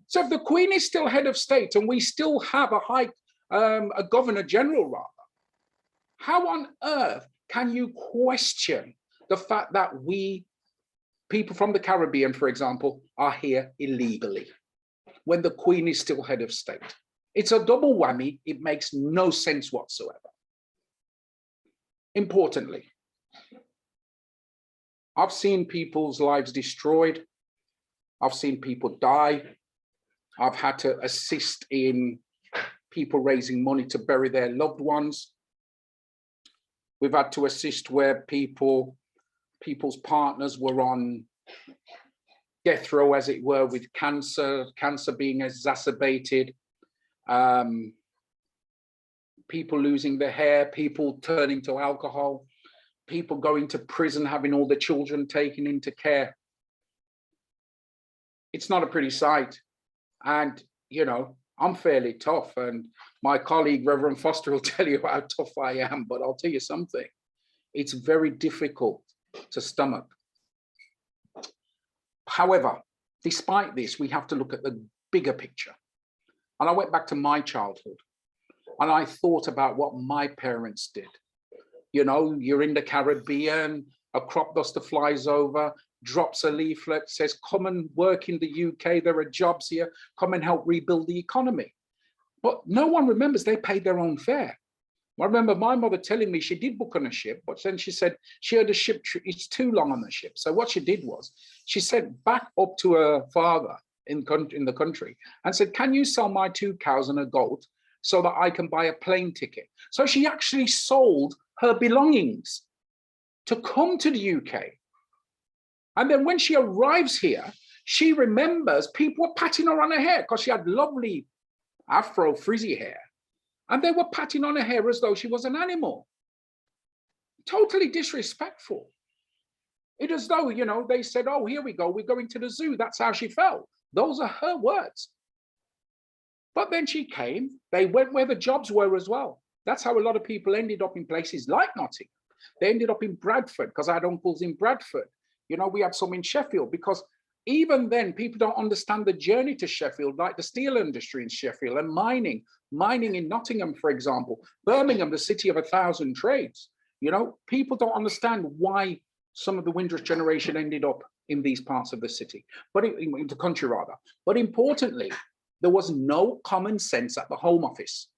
So if the Queen is still head of state and we still have a Governor General rather, how on earth can you question the fact that we, people from the Caribbean, for example, are here illegally when the Queen is still head of state? It's a double whammy. It makes no sense whatsoever. Importantly, I've seen people's lives destroyed. I've seen people die. I've had to assist in people raising money to bury their loved ones. We've had to assist where people's partners were on death row, as it were, with cancer being exacerbated, people losing their hair, people turning to alcohol, people going to prison, having all the children taken into care. It's not a pretty sight. And, you know, I'm fairly tough, and my colleague, Reverend Foster, will tell you how tough I am, but I'll tell you something. It's very difficult to stomach. However, despite this, we have to look at the bigger picture. And I went back to my childhood and I thought about what my parents did. You know, you're in the Caribbean, a crop duster flies over, drops a leaflet, says, come and work in the UK, there are jobs here, come and help rebuild the economy. But no one remembers they paid their own fare. I remember my mother telling me she did book on a ship, but then she said she heard a ship, it's too long on the ship. So what she did was, she sent back up to her father in the country and said, can you sell my 2 cows and a goat so that I can buy a plane ticket? So she actually sold her belongings to come to the UK. And then when she arrives here, she remembers people were patting her on her hair because she had lovely afro frizzy hair. And they were patting on her hair as though she was an animal. Totally disrespectful. It is as though, you know, they said, oh, here we go, we're going to the zoo. That's how she felt. Those are her words. But then she came, they went where the jobs were as well. That's how a lot of people ended up in places like Nottingham. They ended up in Bradford because I had uncles in Bradford. You know, we had some in Sheffield, because even then people don't understand the journey to Sheffield, like the steel industry in Sheffield and mining in Nottingham, for example, Birmingham, the city of 1,000 trades. You know, people don't understand why some of the Windrush generation ended up in these parts of the city, but in the country rather. But importantly, there was no common sense at the Home Office.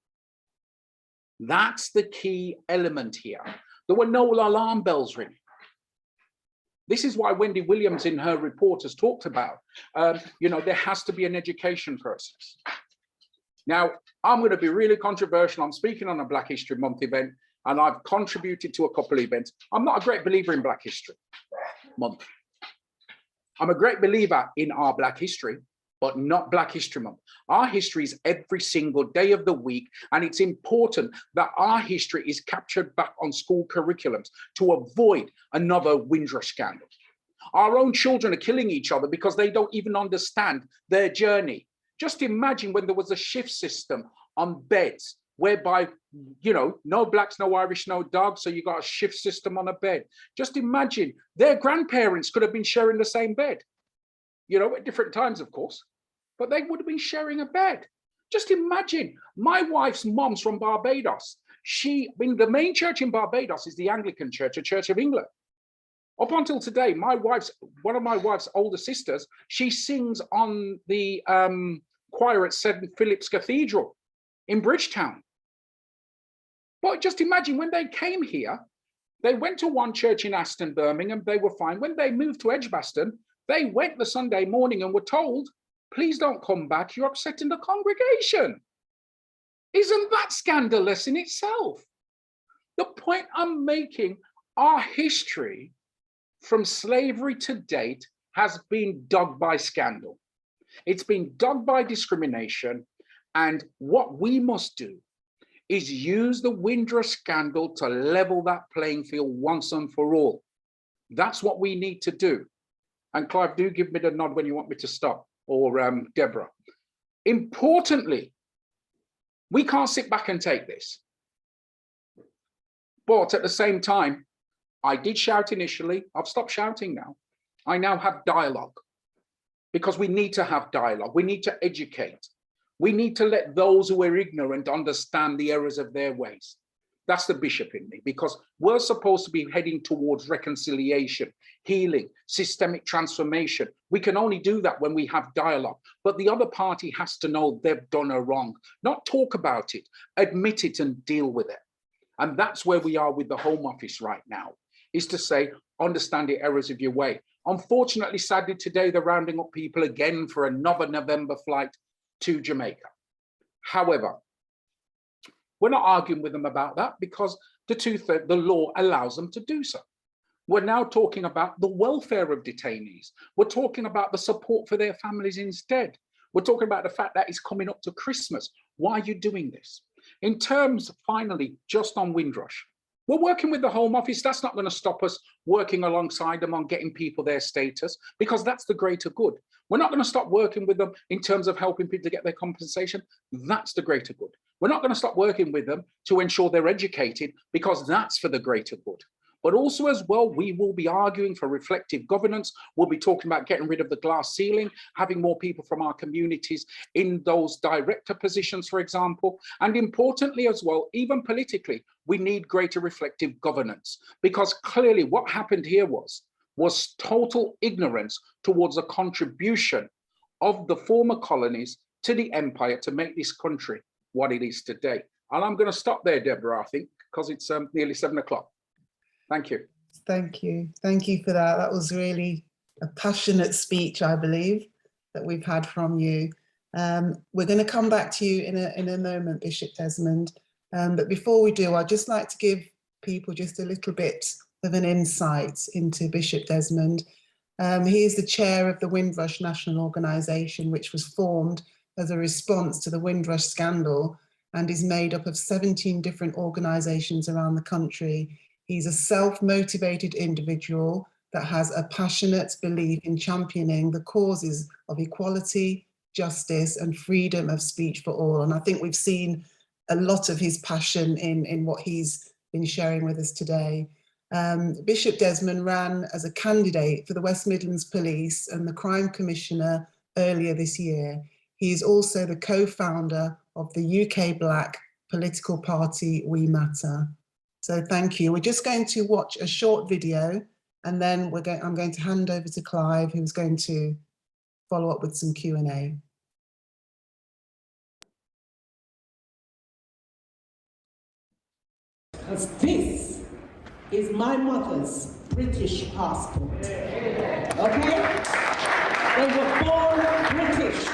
That's the key element here. There were no alarm bells ringing. This is why Wendy Williams in her report has talked about, you know, there has to be an education process. Now, I'm going to be really controversial. I'm speaking on a Black History Month event, and I've contributed to a couple of events. I'm not a great believer in Black History Month. I'm a great believer in our Black history, but not Black History Month. Our history is every single day of the week, and it's important that our history is captured back on school curriculums to avoid another Windrush scandal. Our own children are killing each other because they don't even understand their journey. Just imagine when there was a shift system on beds, whereby, you know, no Blacks, no Irish, no dogs, so you got a shift system on a bed. Just imagine their grandparents could have been sharing the same bed, you know, at different times, of course, but they would have been sharing a bed. Just imagine, my wife's mom's from Barbados. The main church in Barbados is the Anglican Church, a Church of England. Up until today, one of my wife's older sisters, she sings on the choir at St. Philip's Cathedral in Bridgetown. But just imagine, when they came here, they went to one church in Aston, Birmingham, they were fine. When they moved to Edgbaston, they went the Sunday morning and were told, please don't come back, you're upsetting the congregation. Isn't that scandalous in itself? The point I'm making, our history from slavery to date has been dogged by scandal. It's been dogged by discrimination. And what we must do is use the Windrush scandal to level that playing field once and for all. That's what we need to do. And Clive, do give me the nod when you want me to stop, or Deborah. Importantly, we can't sit back and take this. But at the same time, I did shout initially. I've stopped shouting now. I now have dialogue, because we need to have dialogue. We need to educate. We need to let those who are ignorant understand the errors of their ways. That's the bishop in me, because we're supposed to be heading towards reconciliation, healing, systemic transformation. We can only do that when we have dialogue, but the other party has to know they've done a wrong, not talk about it, admit it and deal with it. And that's where we are with the Home Office right now, is to say, understand the errors of your way. Unfortunately, sadly, today, they're rounding up people again for another November flight to Jamaica. However, we're not arguing with them about that, because the law allows them to do so. We're now talking about the welfare of detainees. We're talking about the support for their families instead. We're talking about the fact that it's coming up to Christmas. Why are you doing this? In terms, finally, just on Windrush, we're working with the Home Office. That's not going to stop us working alongside them on getting people their status, because that's the greater good. We're not going to stop working with them in terms of helping people to get their compensation. That's the greater good. We're not going to stop working with them to ensure they're educated, because that's for the greater good. But also as well, we will be arguing for reflective governance. We'll be talking about getting rid of the glass ceiling, having more people from our communities in those director positions, for example. And importantly as well, even politically, we need greater reflective governance, because clearly what happened here was total ignorance towards a contribution of the former colonies to the empire to make this country what it is today. And I'm going to stop there, Deborah, I think, because it's nearly 7 o'clock. Thank you. Thank you. Thank you for that. That was really a passionate speech, I believe, that we've had from you. We're going to come back to you in a moment, Bishop Desmond. But before we do, I'd just like to give people just a little bit of an insight into Bishop Desmond. He is the chair of the Windrush National Organisation, which was formed as a response to the Windrush scandal and is made up of 17 different organisations around the country. He's a self-motivated individual that has a passionate belief in championing the causes of equality, justice, and freedom of speech for all. And I think we've seen a lot of his passion in what he's been sharing with us today. Bishop Desmond ran as a candidate for the West Midlands Police and the Crime Commissioner earlier this year. He is also the co-founder of the UK Black political party We Matter. So thank you. We're just going to watch a short video, and then I'm going to hand over to Clive, who's going to follow up with some Q&A. Because this is my mother's British passport. Okay? They were born British.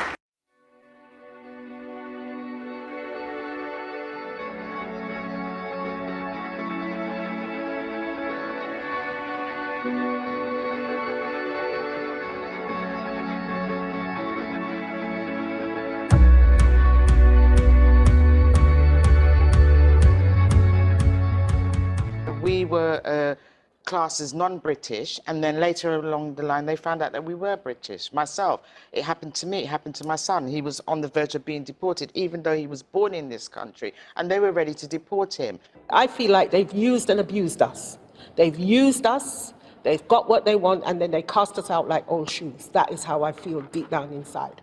We were classed as non-British, and then later along the line they found out that we were British. Myself, it happened to me, it happened to my son. He was on the verge of being deported, even though he was born in this country, and they were ready to deport him. I feel like they've used and abused us. They've used us, they've got what they want, and then they cast us out like old shoes. That is how I feel deep down inside.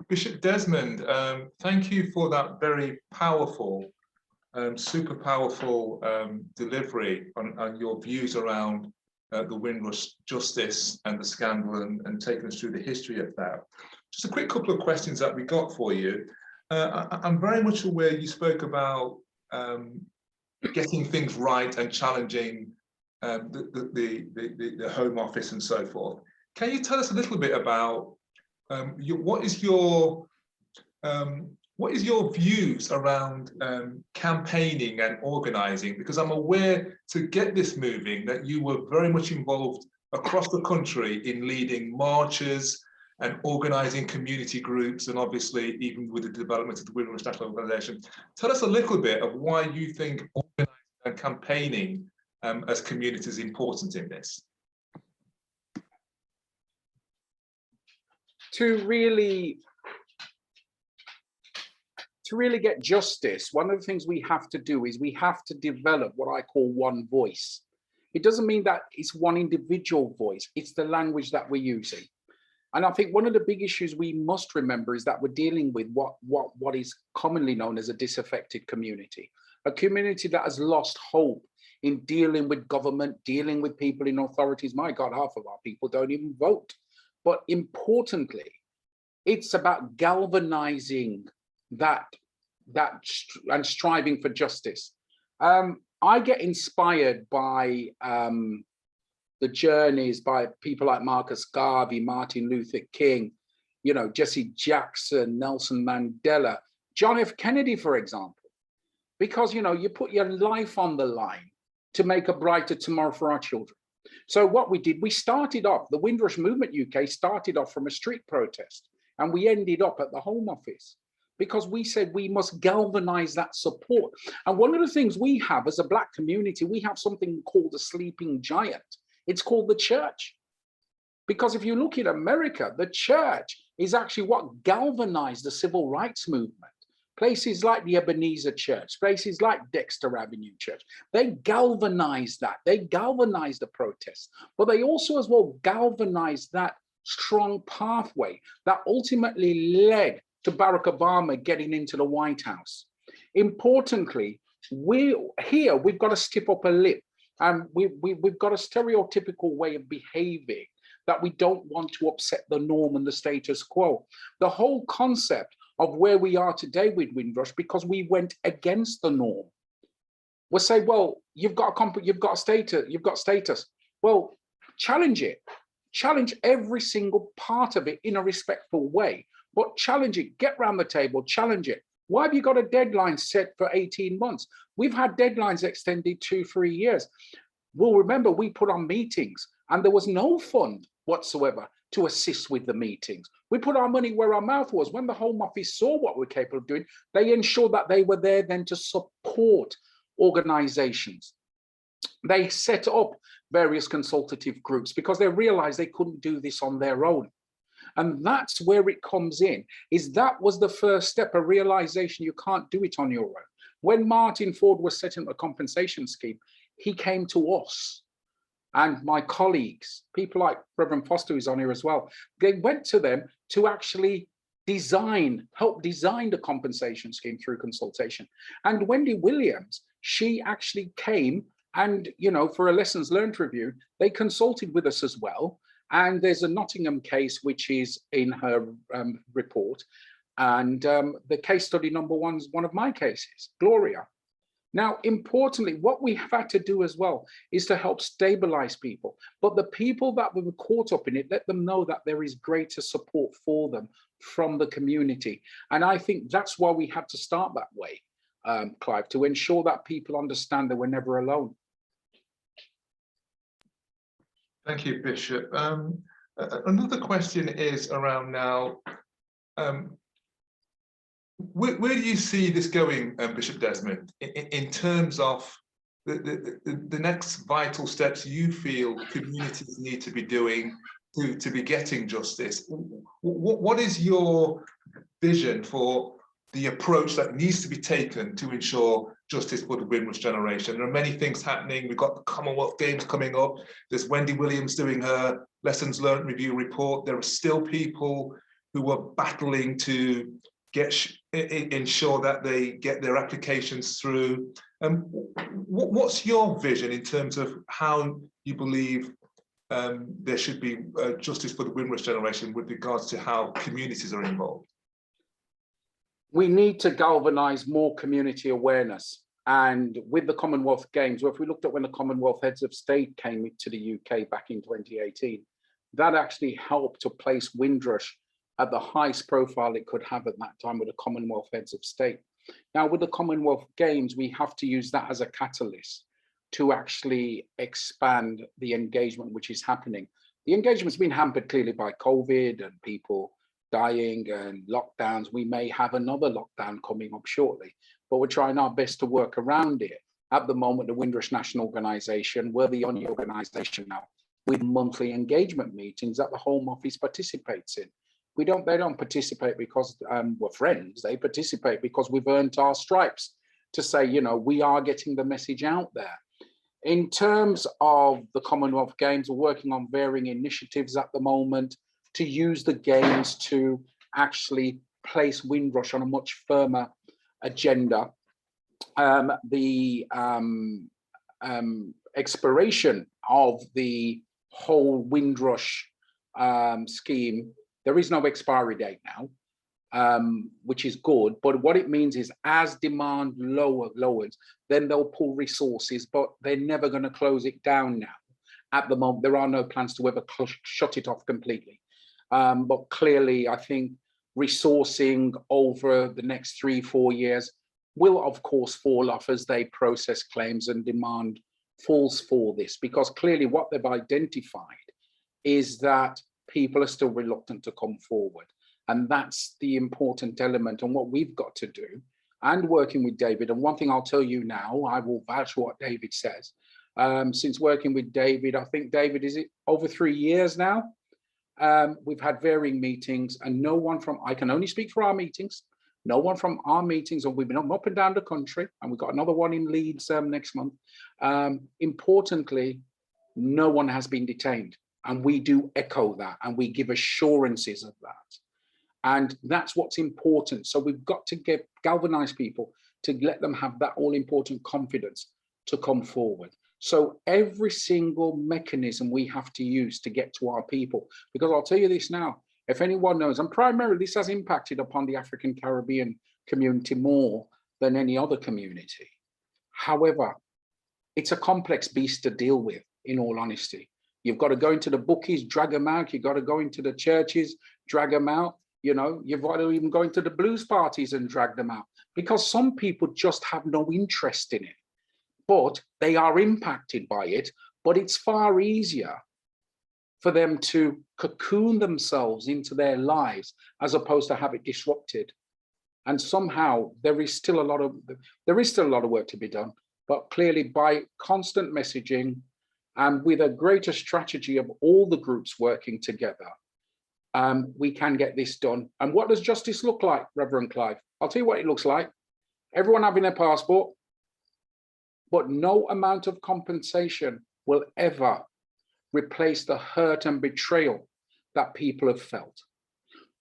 Bishop Desmond, thank you for that very powerful, super powerful delivery on your views around the Windrush Justice and the scandal, and taking us through the history of that. Just a quick couple of questions that we got for you. I'm very much aware you spoke about getting things right and challenging the Home Office and so forth. Can you tell us a little bit about what is your what is your views around campaigning and organising? Because I'm aware to get this moving that you were very much involved across the country in leading marches and organising community groups, and obviously even with the development of the Windrush National Organisation. Tell us a little bit of why you think organising and campaigning as communities is important in this. To really get justice, one of the things we have to do is we have to develop what I call one voice. It doesn't mean that it's one individual voice, it's the language that we're using. And I think one of the big issues we must remember is that we're dealing with what is commonly known as a disaffected community, a community that has lost hope in dealing with government, dealing with people in authorities. My God, half of our people don't even vote. But importantly, it's about galvanizing that and striving for justice. I get inspired by the journeys by people like Marcus Garvey, Martin Luther King, you know, Jesse Jackson, Nelson Mandela, John F. Kennedy, for example, because, you know, you put your life on the line to make a brighter tomorrow for our children. So what we did, we started off, the Windrush Movement UK started off from a street protest, and we ended up at the Home Office because we said we must galvanize that support. And one of the things we have as a Black community, we have something called a sleeping giant. It's called the church. Because if you look at America, the church is actually what galvanized the civil rights movement. Places like the Ebenezer Church, places like Dexter Avenue Church, they galvanized that. They galvanized the protests, but they also as well galvanized that strong pathway that ultimately led to Barack Obama getting into the White House. Importantly, we've got to stiff up a lip, and we've got a stereotypical way of behaving that we don't want to upset the norm and the status quo. The whole concept of where we are today with Windrush, because we went against the norm. We'll say, well, you've got status. Well, challenge it. Challenge every single part of it in a respectful way, but challenge it, get round the table, challenge it. Why have you got a deadline set for 18 months? We've had deadlines extended 2-3 years. Well, remember, we put on meetings and there was no fund whatsoever to assist with the meetings. We put our money where our mouth was. When the Home Office saw what we're capable of doing, they ensured that they were there then to support organizations. They set up various consultative groups because they realized they couldn't do this on their own. And that's where it comes in, is that was the first step, a realization you can't do it on your own. When Martin Ford was setting up a compensation scheme, he came to us and my colleagues, people like Reverend Foster, who's on here as well. They went to them to actually help design the compensation scheme through consultation. And Wendy Williams, she actually came and, you know, for a lessons learned review, they consulted with us as well. And there's a Nottingham case, which is in her report. And the case study number 1 is one of my cases, Gloria. Now, importantly, what we have had to do as well is to help stabilize people. But the people that were caught up in it, let them know that there is greater support for them from the community. And I think that's why we had to start that way, Clive, to ensure that people understand that we're never alone. Thank you, Bishop. Another question is around now, where do you see this going, Bishop Desmond, in terms of the next vital steps you feel communities need to be doing to be getting justice? What is your vision for the approach that needs to be taken to ensure justice for the Windrush generation? There are many things happening. We've got the Commonwealth Games coming up. There's Wendy Williams doing her lessons learned review report. There are still people who are battling to ensure that they get their applications through. What's your vision in terms of how you believe there should be justice for the Windrush generation with regards to how communities are involved? We need to galvanize more community awareness. And with the Commonwealth Games, well, if we looked at when the Commonwealth Heads of State came to the UK back in 2018, that actually helped to place Windrush at the highest profile it could have at that time with the Commonwealth Heads of State. Now, with the Commonwealth Games, we have to use that as a catalyst to actually expand the engagement which is happening. The engagement's been hampered clearly by COVID and people dying and lockdowns. We may have another lockdown coming up shortly, but we're trying our best to work around it. At the moment, the Windrush National Organisation, we're the only organisation now with monthly engagement meetings that the Home Office participates in. They don't participate because we're friends. They participate because we've earned our stripes to say, you know, we are getting the message out there. In terms of the Commonwealth Games, we're working on varying initiatives at the moment to use the Games to actually place Windrush on a much firmer agenda. The expiration of the whole Windrush scheme, there is no expiry date now, which is good. But what it means is as demand lowers, then they'll pull resources, but they're never going to close it down now. At the moment, there are no plans to ever shut it off completely. But clearly, I think resourcing over the next 3-4 years will, of course, fall off as they process claims and demand falls for this, because clearly what they've identified is that people are still reluctant to come forward. And that's the important element and what we've got to do, and working with David. And one thing I'll tell you now, I will vouch for what David says. Since working with David, I think, David, is it over 3 years now? We've had varying meetings, and no one from, I can only speak for our meetings, no one from our meetings, and we've been up and down the country, and we've got another one in Leeds next month. Importantly, no one has been detained. And we do echo that, and we give assurances of that. And that's what's important. So we've got to galvanize people to let them have that all important confidence to come forward. So every single mechanism we have to use to get to our people, because I'll tell you this now, if anyone knows, and primarily this has impacted upon the African Caribbean community more than any other community. However, it's a complex beast to deal with, in all honesty. You've got to go into the bookies, drag them out. You've got to go into the churches, drag them out. You know, you've got to even go into the blues parties and drag them out, because some people just have no interest in it, but they are impacted by it. But it's far easier for them to cocoon themselves into their lives as opposed to have it disrupted. And somehow there is still a lot of work to be done, but clearly by constant messaging and with a greater strategy of all the groups working together, we can get this done. And what does justice look like, Reverend Clive? I'll tell you what it looks like. Everyone having a passport, but no amount of compensation will ever replace the hurt and betrayal that people have felt.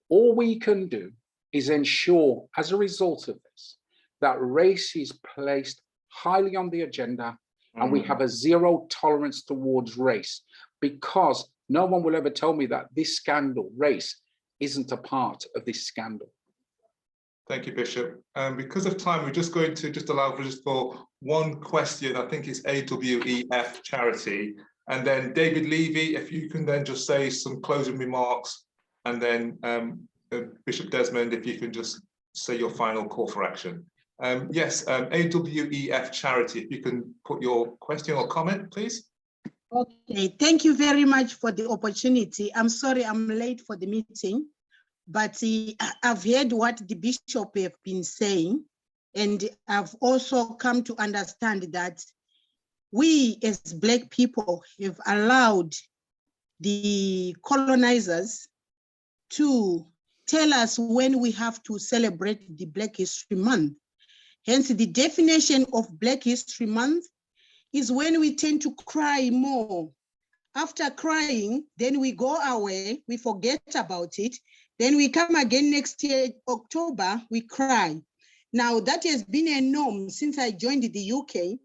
All we can do is ensure, as a result of this, that race is placed highly on the agenda, and we have a zero tolerance towards race, because no one will ever tell me that this scandal, race, isn't a part of this scandal. Thank you, Bishop. Because of time, we're just going to allow for one question. I think it's AWEF Charity. And then David Levy, if you can then just say some closing remarks. And then Bishop Desmond, if you can just say your final call for action. Yes, AWEF Charity, if you can put your question or comment, please. Okay, thank you very much for the opportunity. I'm sorry I'm late for the meeting, but I've heard what the bishop have been saying, and I've also come to understand that we as Black people have allowed the colonizers to tell us when we have to celebrate the Black History Month. Hence, the definition of Black History Month is when we tend to cry more. After crying, then we go away, we forget about it. Then we come again next year, October, we cry. Now that has been a norm since I joined the UK,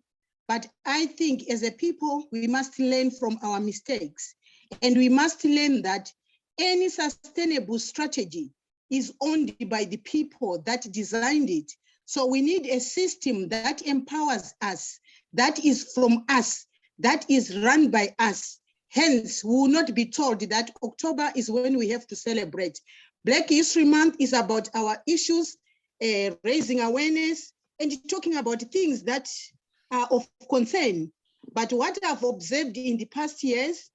but I think as a people, we must learn from our mistakes. And we must learn that any sustainable strategy is owned by the people that designed it. So we need a system that empowers us, that is from us, that is run by us. Hence, we will not be told that October is when we have to celebrate. Black History Month is about our issues, raising awareness, and talking about things that are of concern. But what I've observed in the past years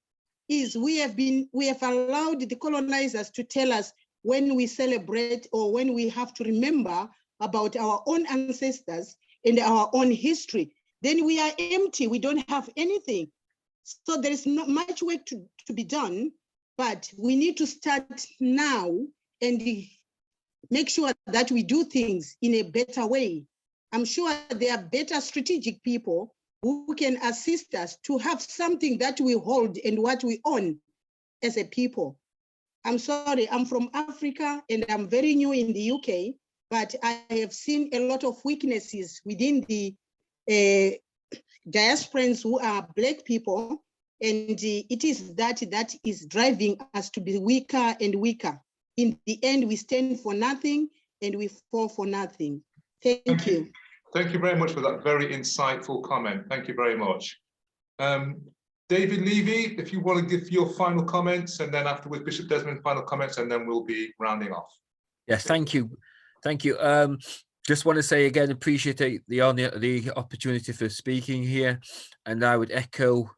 is we have allowed the colonizers to tell us when we celebrate or when we have to remember about our own ancestors and our own history. Then we are empty, we don't have anything. So there is not much work to be done, but we need to start now and make sure that we do things in a better way. I'm sure there are better strategic people who can assist us to have something that we hold and what we own as a people. I'm sorry, I'm from Africa and I'm very new in the UK, but I have seen a lot of weaknesses within the diasporans who are Black people, and it is that is driving us to be weaker and weaker. In the end, we stand for nothing and we fall for nothing. Thank you. Thank you very much for that very insightful comment. Thank you very much. David Levy, if you want to give your final comments, and then afterwards Bishop Desmond final comments, and then we'll be rounding off. Yes, thank you. Thank you. Just want to say again, appreciate the opportunity for speaking here. And I would echo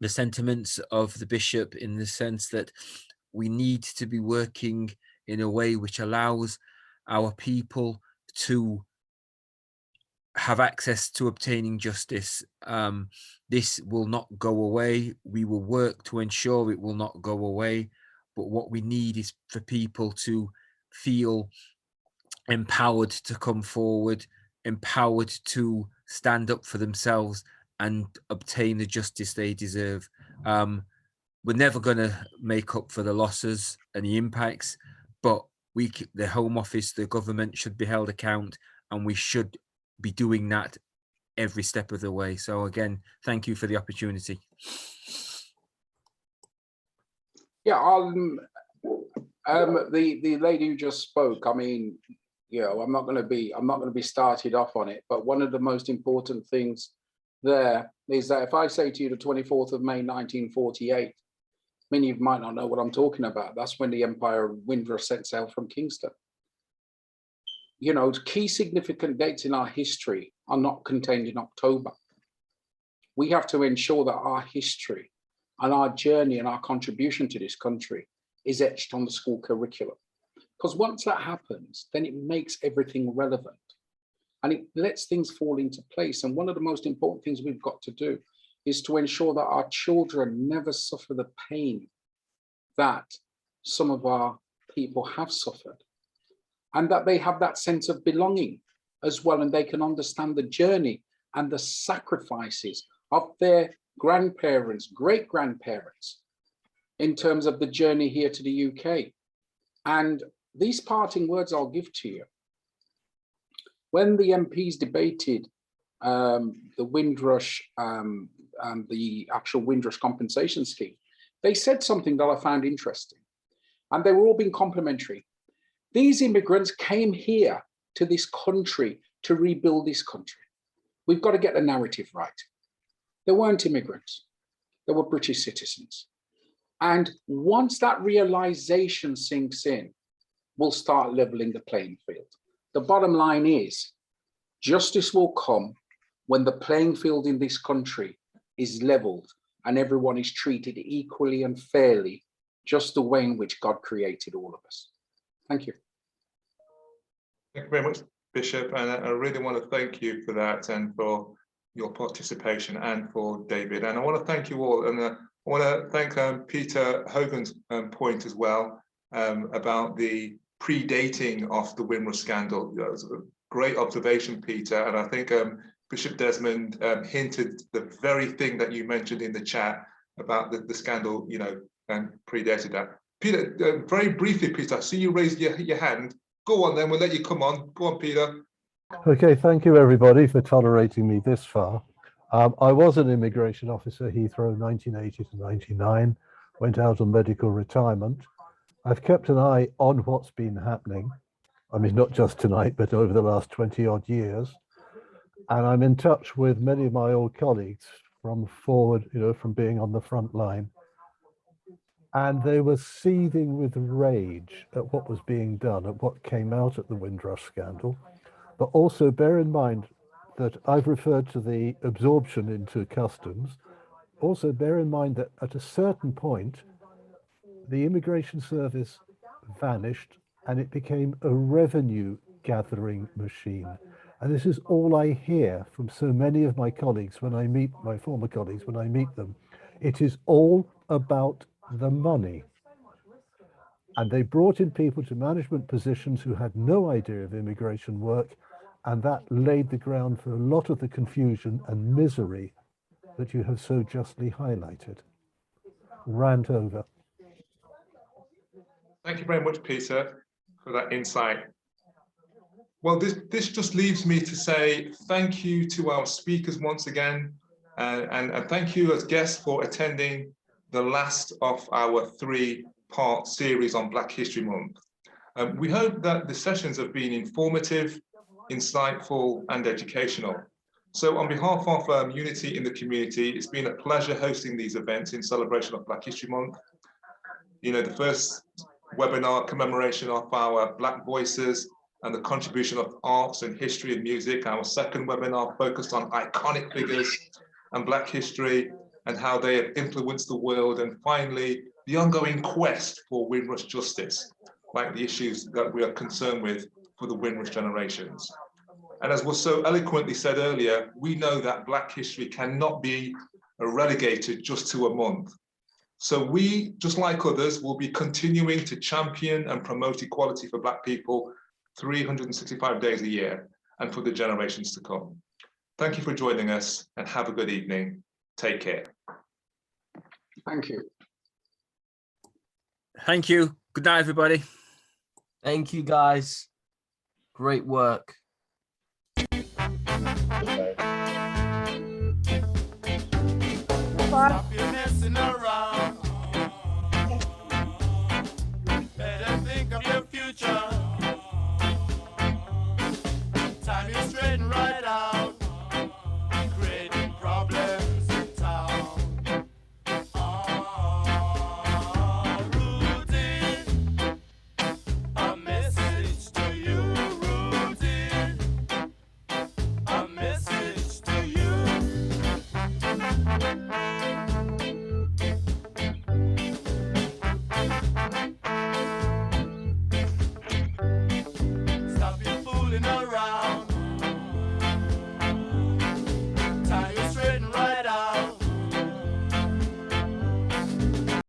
the sentiments of the Bishop in the sense that we need to be working in a way which allows our people to have access to obtaining justice. This will not go away. We will work to ensure it will not go away. But what we need is for people to feel empowered to come forward, empowered to stand up for themselves and obtain the justice they deserve. We're never going to make up for the losses and the impacts, but the Home Office, the government should be held account, and we should be doing that every step of the way. So again, thank you for the opportunity. Yeah, the lady who just spoke, I mean, you know, I'm not going to be started off on it, but one of the most important things there is that if I say to you the 24th of May 1948, many of you might not know what I'm talking about. That's when the Empire of Windrush set sail from Kingston. You know, key significant dates in our history are not contained in October. We have to ensure that our history and our journey and our contribution to this country is etched on the school curriculum. Because once that happens, then it makes everything relevant and it lets things fall into place. And one of the most important things we've got to do is to ensure that our children never suffer the pain that some of our people have suffered, and that they have that sense of belonging as well, and they can understand the journey and the sacrifices of their grandparents, great-grandparents, in terms of the journey here to the UK. And these parting words I'll give to you. When the MPs debated the Windrush, the actual Windrush compensation scheme, they said something that I found interesting, and they were all being complimentary. These immigrants came here to this country to rebuild this country. We've got to get the narrative right. They weren't immigrants, they were British citizens. And once that realization sinks in, we'll start leveling the playing field. The bottom line is, justice will come when the playing field in this country is leveled and everyone is treated equally and fairly, just the way in which God created all of us. Thank you. Thank you very much, Bishop. And I really want to thank you for that and for your participation, and for David. And I want to thank you all. And I want to thank Peter Hogan's point as well about the predating of the Windrush scandal. That was a great observation, Peter. And I think Bishop Desmond hinted the very thing that you mentioned in the chat about the scandal, you know, and predated that. Peter, very briefly, Peter, I see you raised your hand. Go on then, we'll let you come on. Go on, Peter. Okay, thank you everybody for tolerating me this far. I was an immigration officer, Heathrow, 1980 to 99, went out on medical retirement. I've kept an eye on what's been happening. I mean, not just tonight, but over the last 20 odd years. And I'm in touch with many of my old colleagues from forward, from being on the front line. And they were seething with rage at what was being done, at what came out at the Windrush scandal. But also bear in mind that I've referred to the absorption into customs. Also bear in mind that at a certain point, the immigration service vanished and it became a revenue gathering machine. And this is all I hear from so many of my colleagues when I meet my former colleagues, when I meet them. It is all about the money. And they brought in people to management positions who had no idea of immigration work, and that laid the ground for a lot of the confusion and misery that you have so justly highlighted. Rant over. Thank you very much, Peter, for that insight. Well, this just leaves me to say thank you to our speakers once again, and thank you as guests for attending the last of our 3-part series on Black History Month. We hope that the sessions have been informative, insightful, and educational. So on behalf of Unity in the Community, it's been a pleasure hosting these events in celebration of Black History Month. The first webinar commemoration of our Black voices and the contribution of arts and history and music. Our second webinar focused on iconic figures and Black history and how they have influenced the world. And finally, the ongoing quest for Windrush justice, like the issues that we are concerned with for the Windrush generations. And as was so eloquently said earlier, we know that Black history cannot be relegated just to a month. So we, just like others, will be continuing to champion and promote equality for Black people 365 days a year and for the generations to come. Thank you for joining us and have a good evening. Take care. Thank you. Thank you. Good night, everybody. Thank you, guys. Great work. Stop your messing around.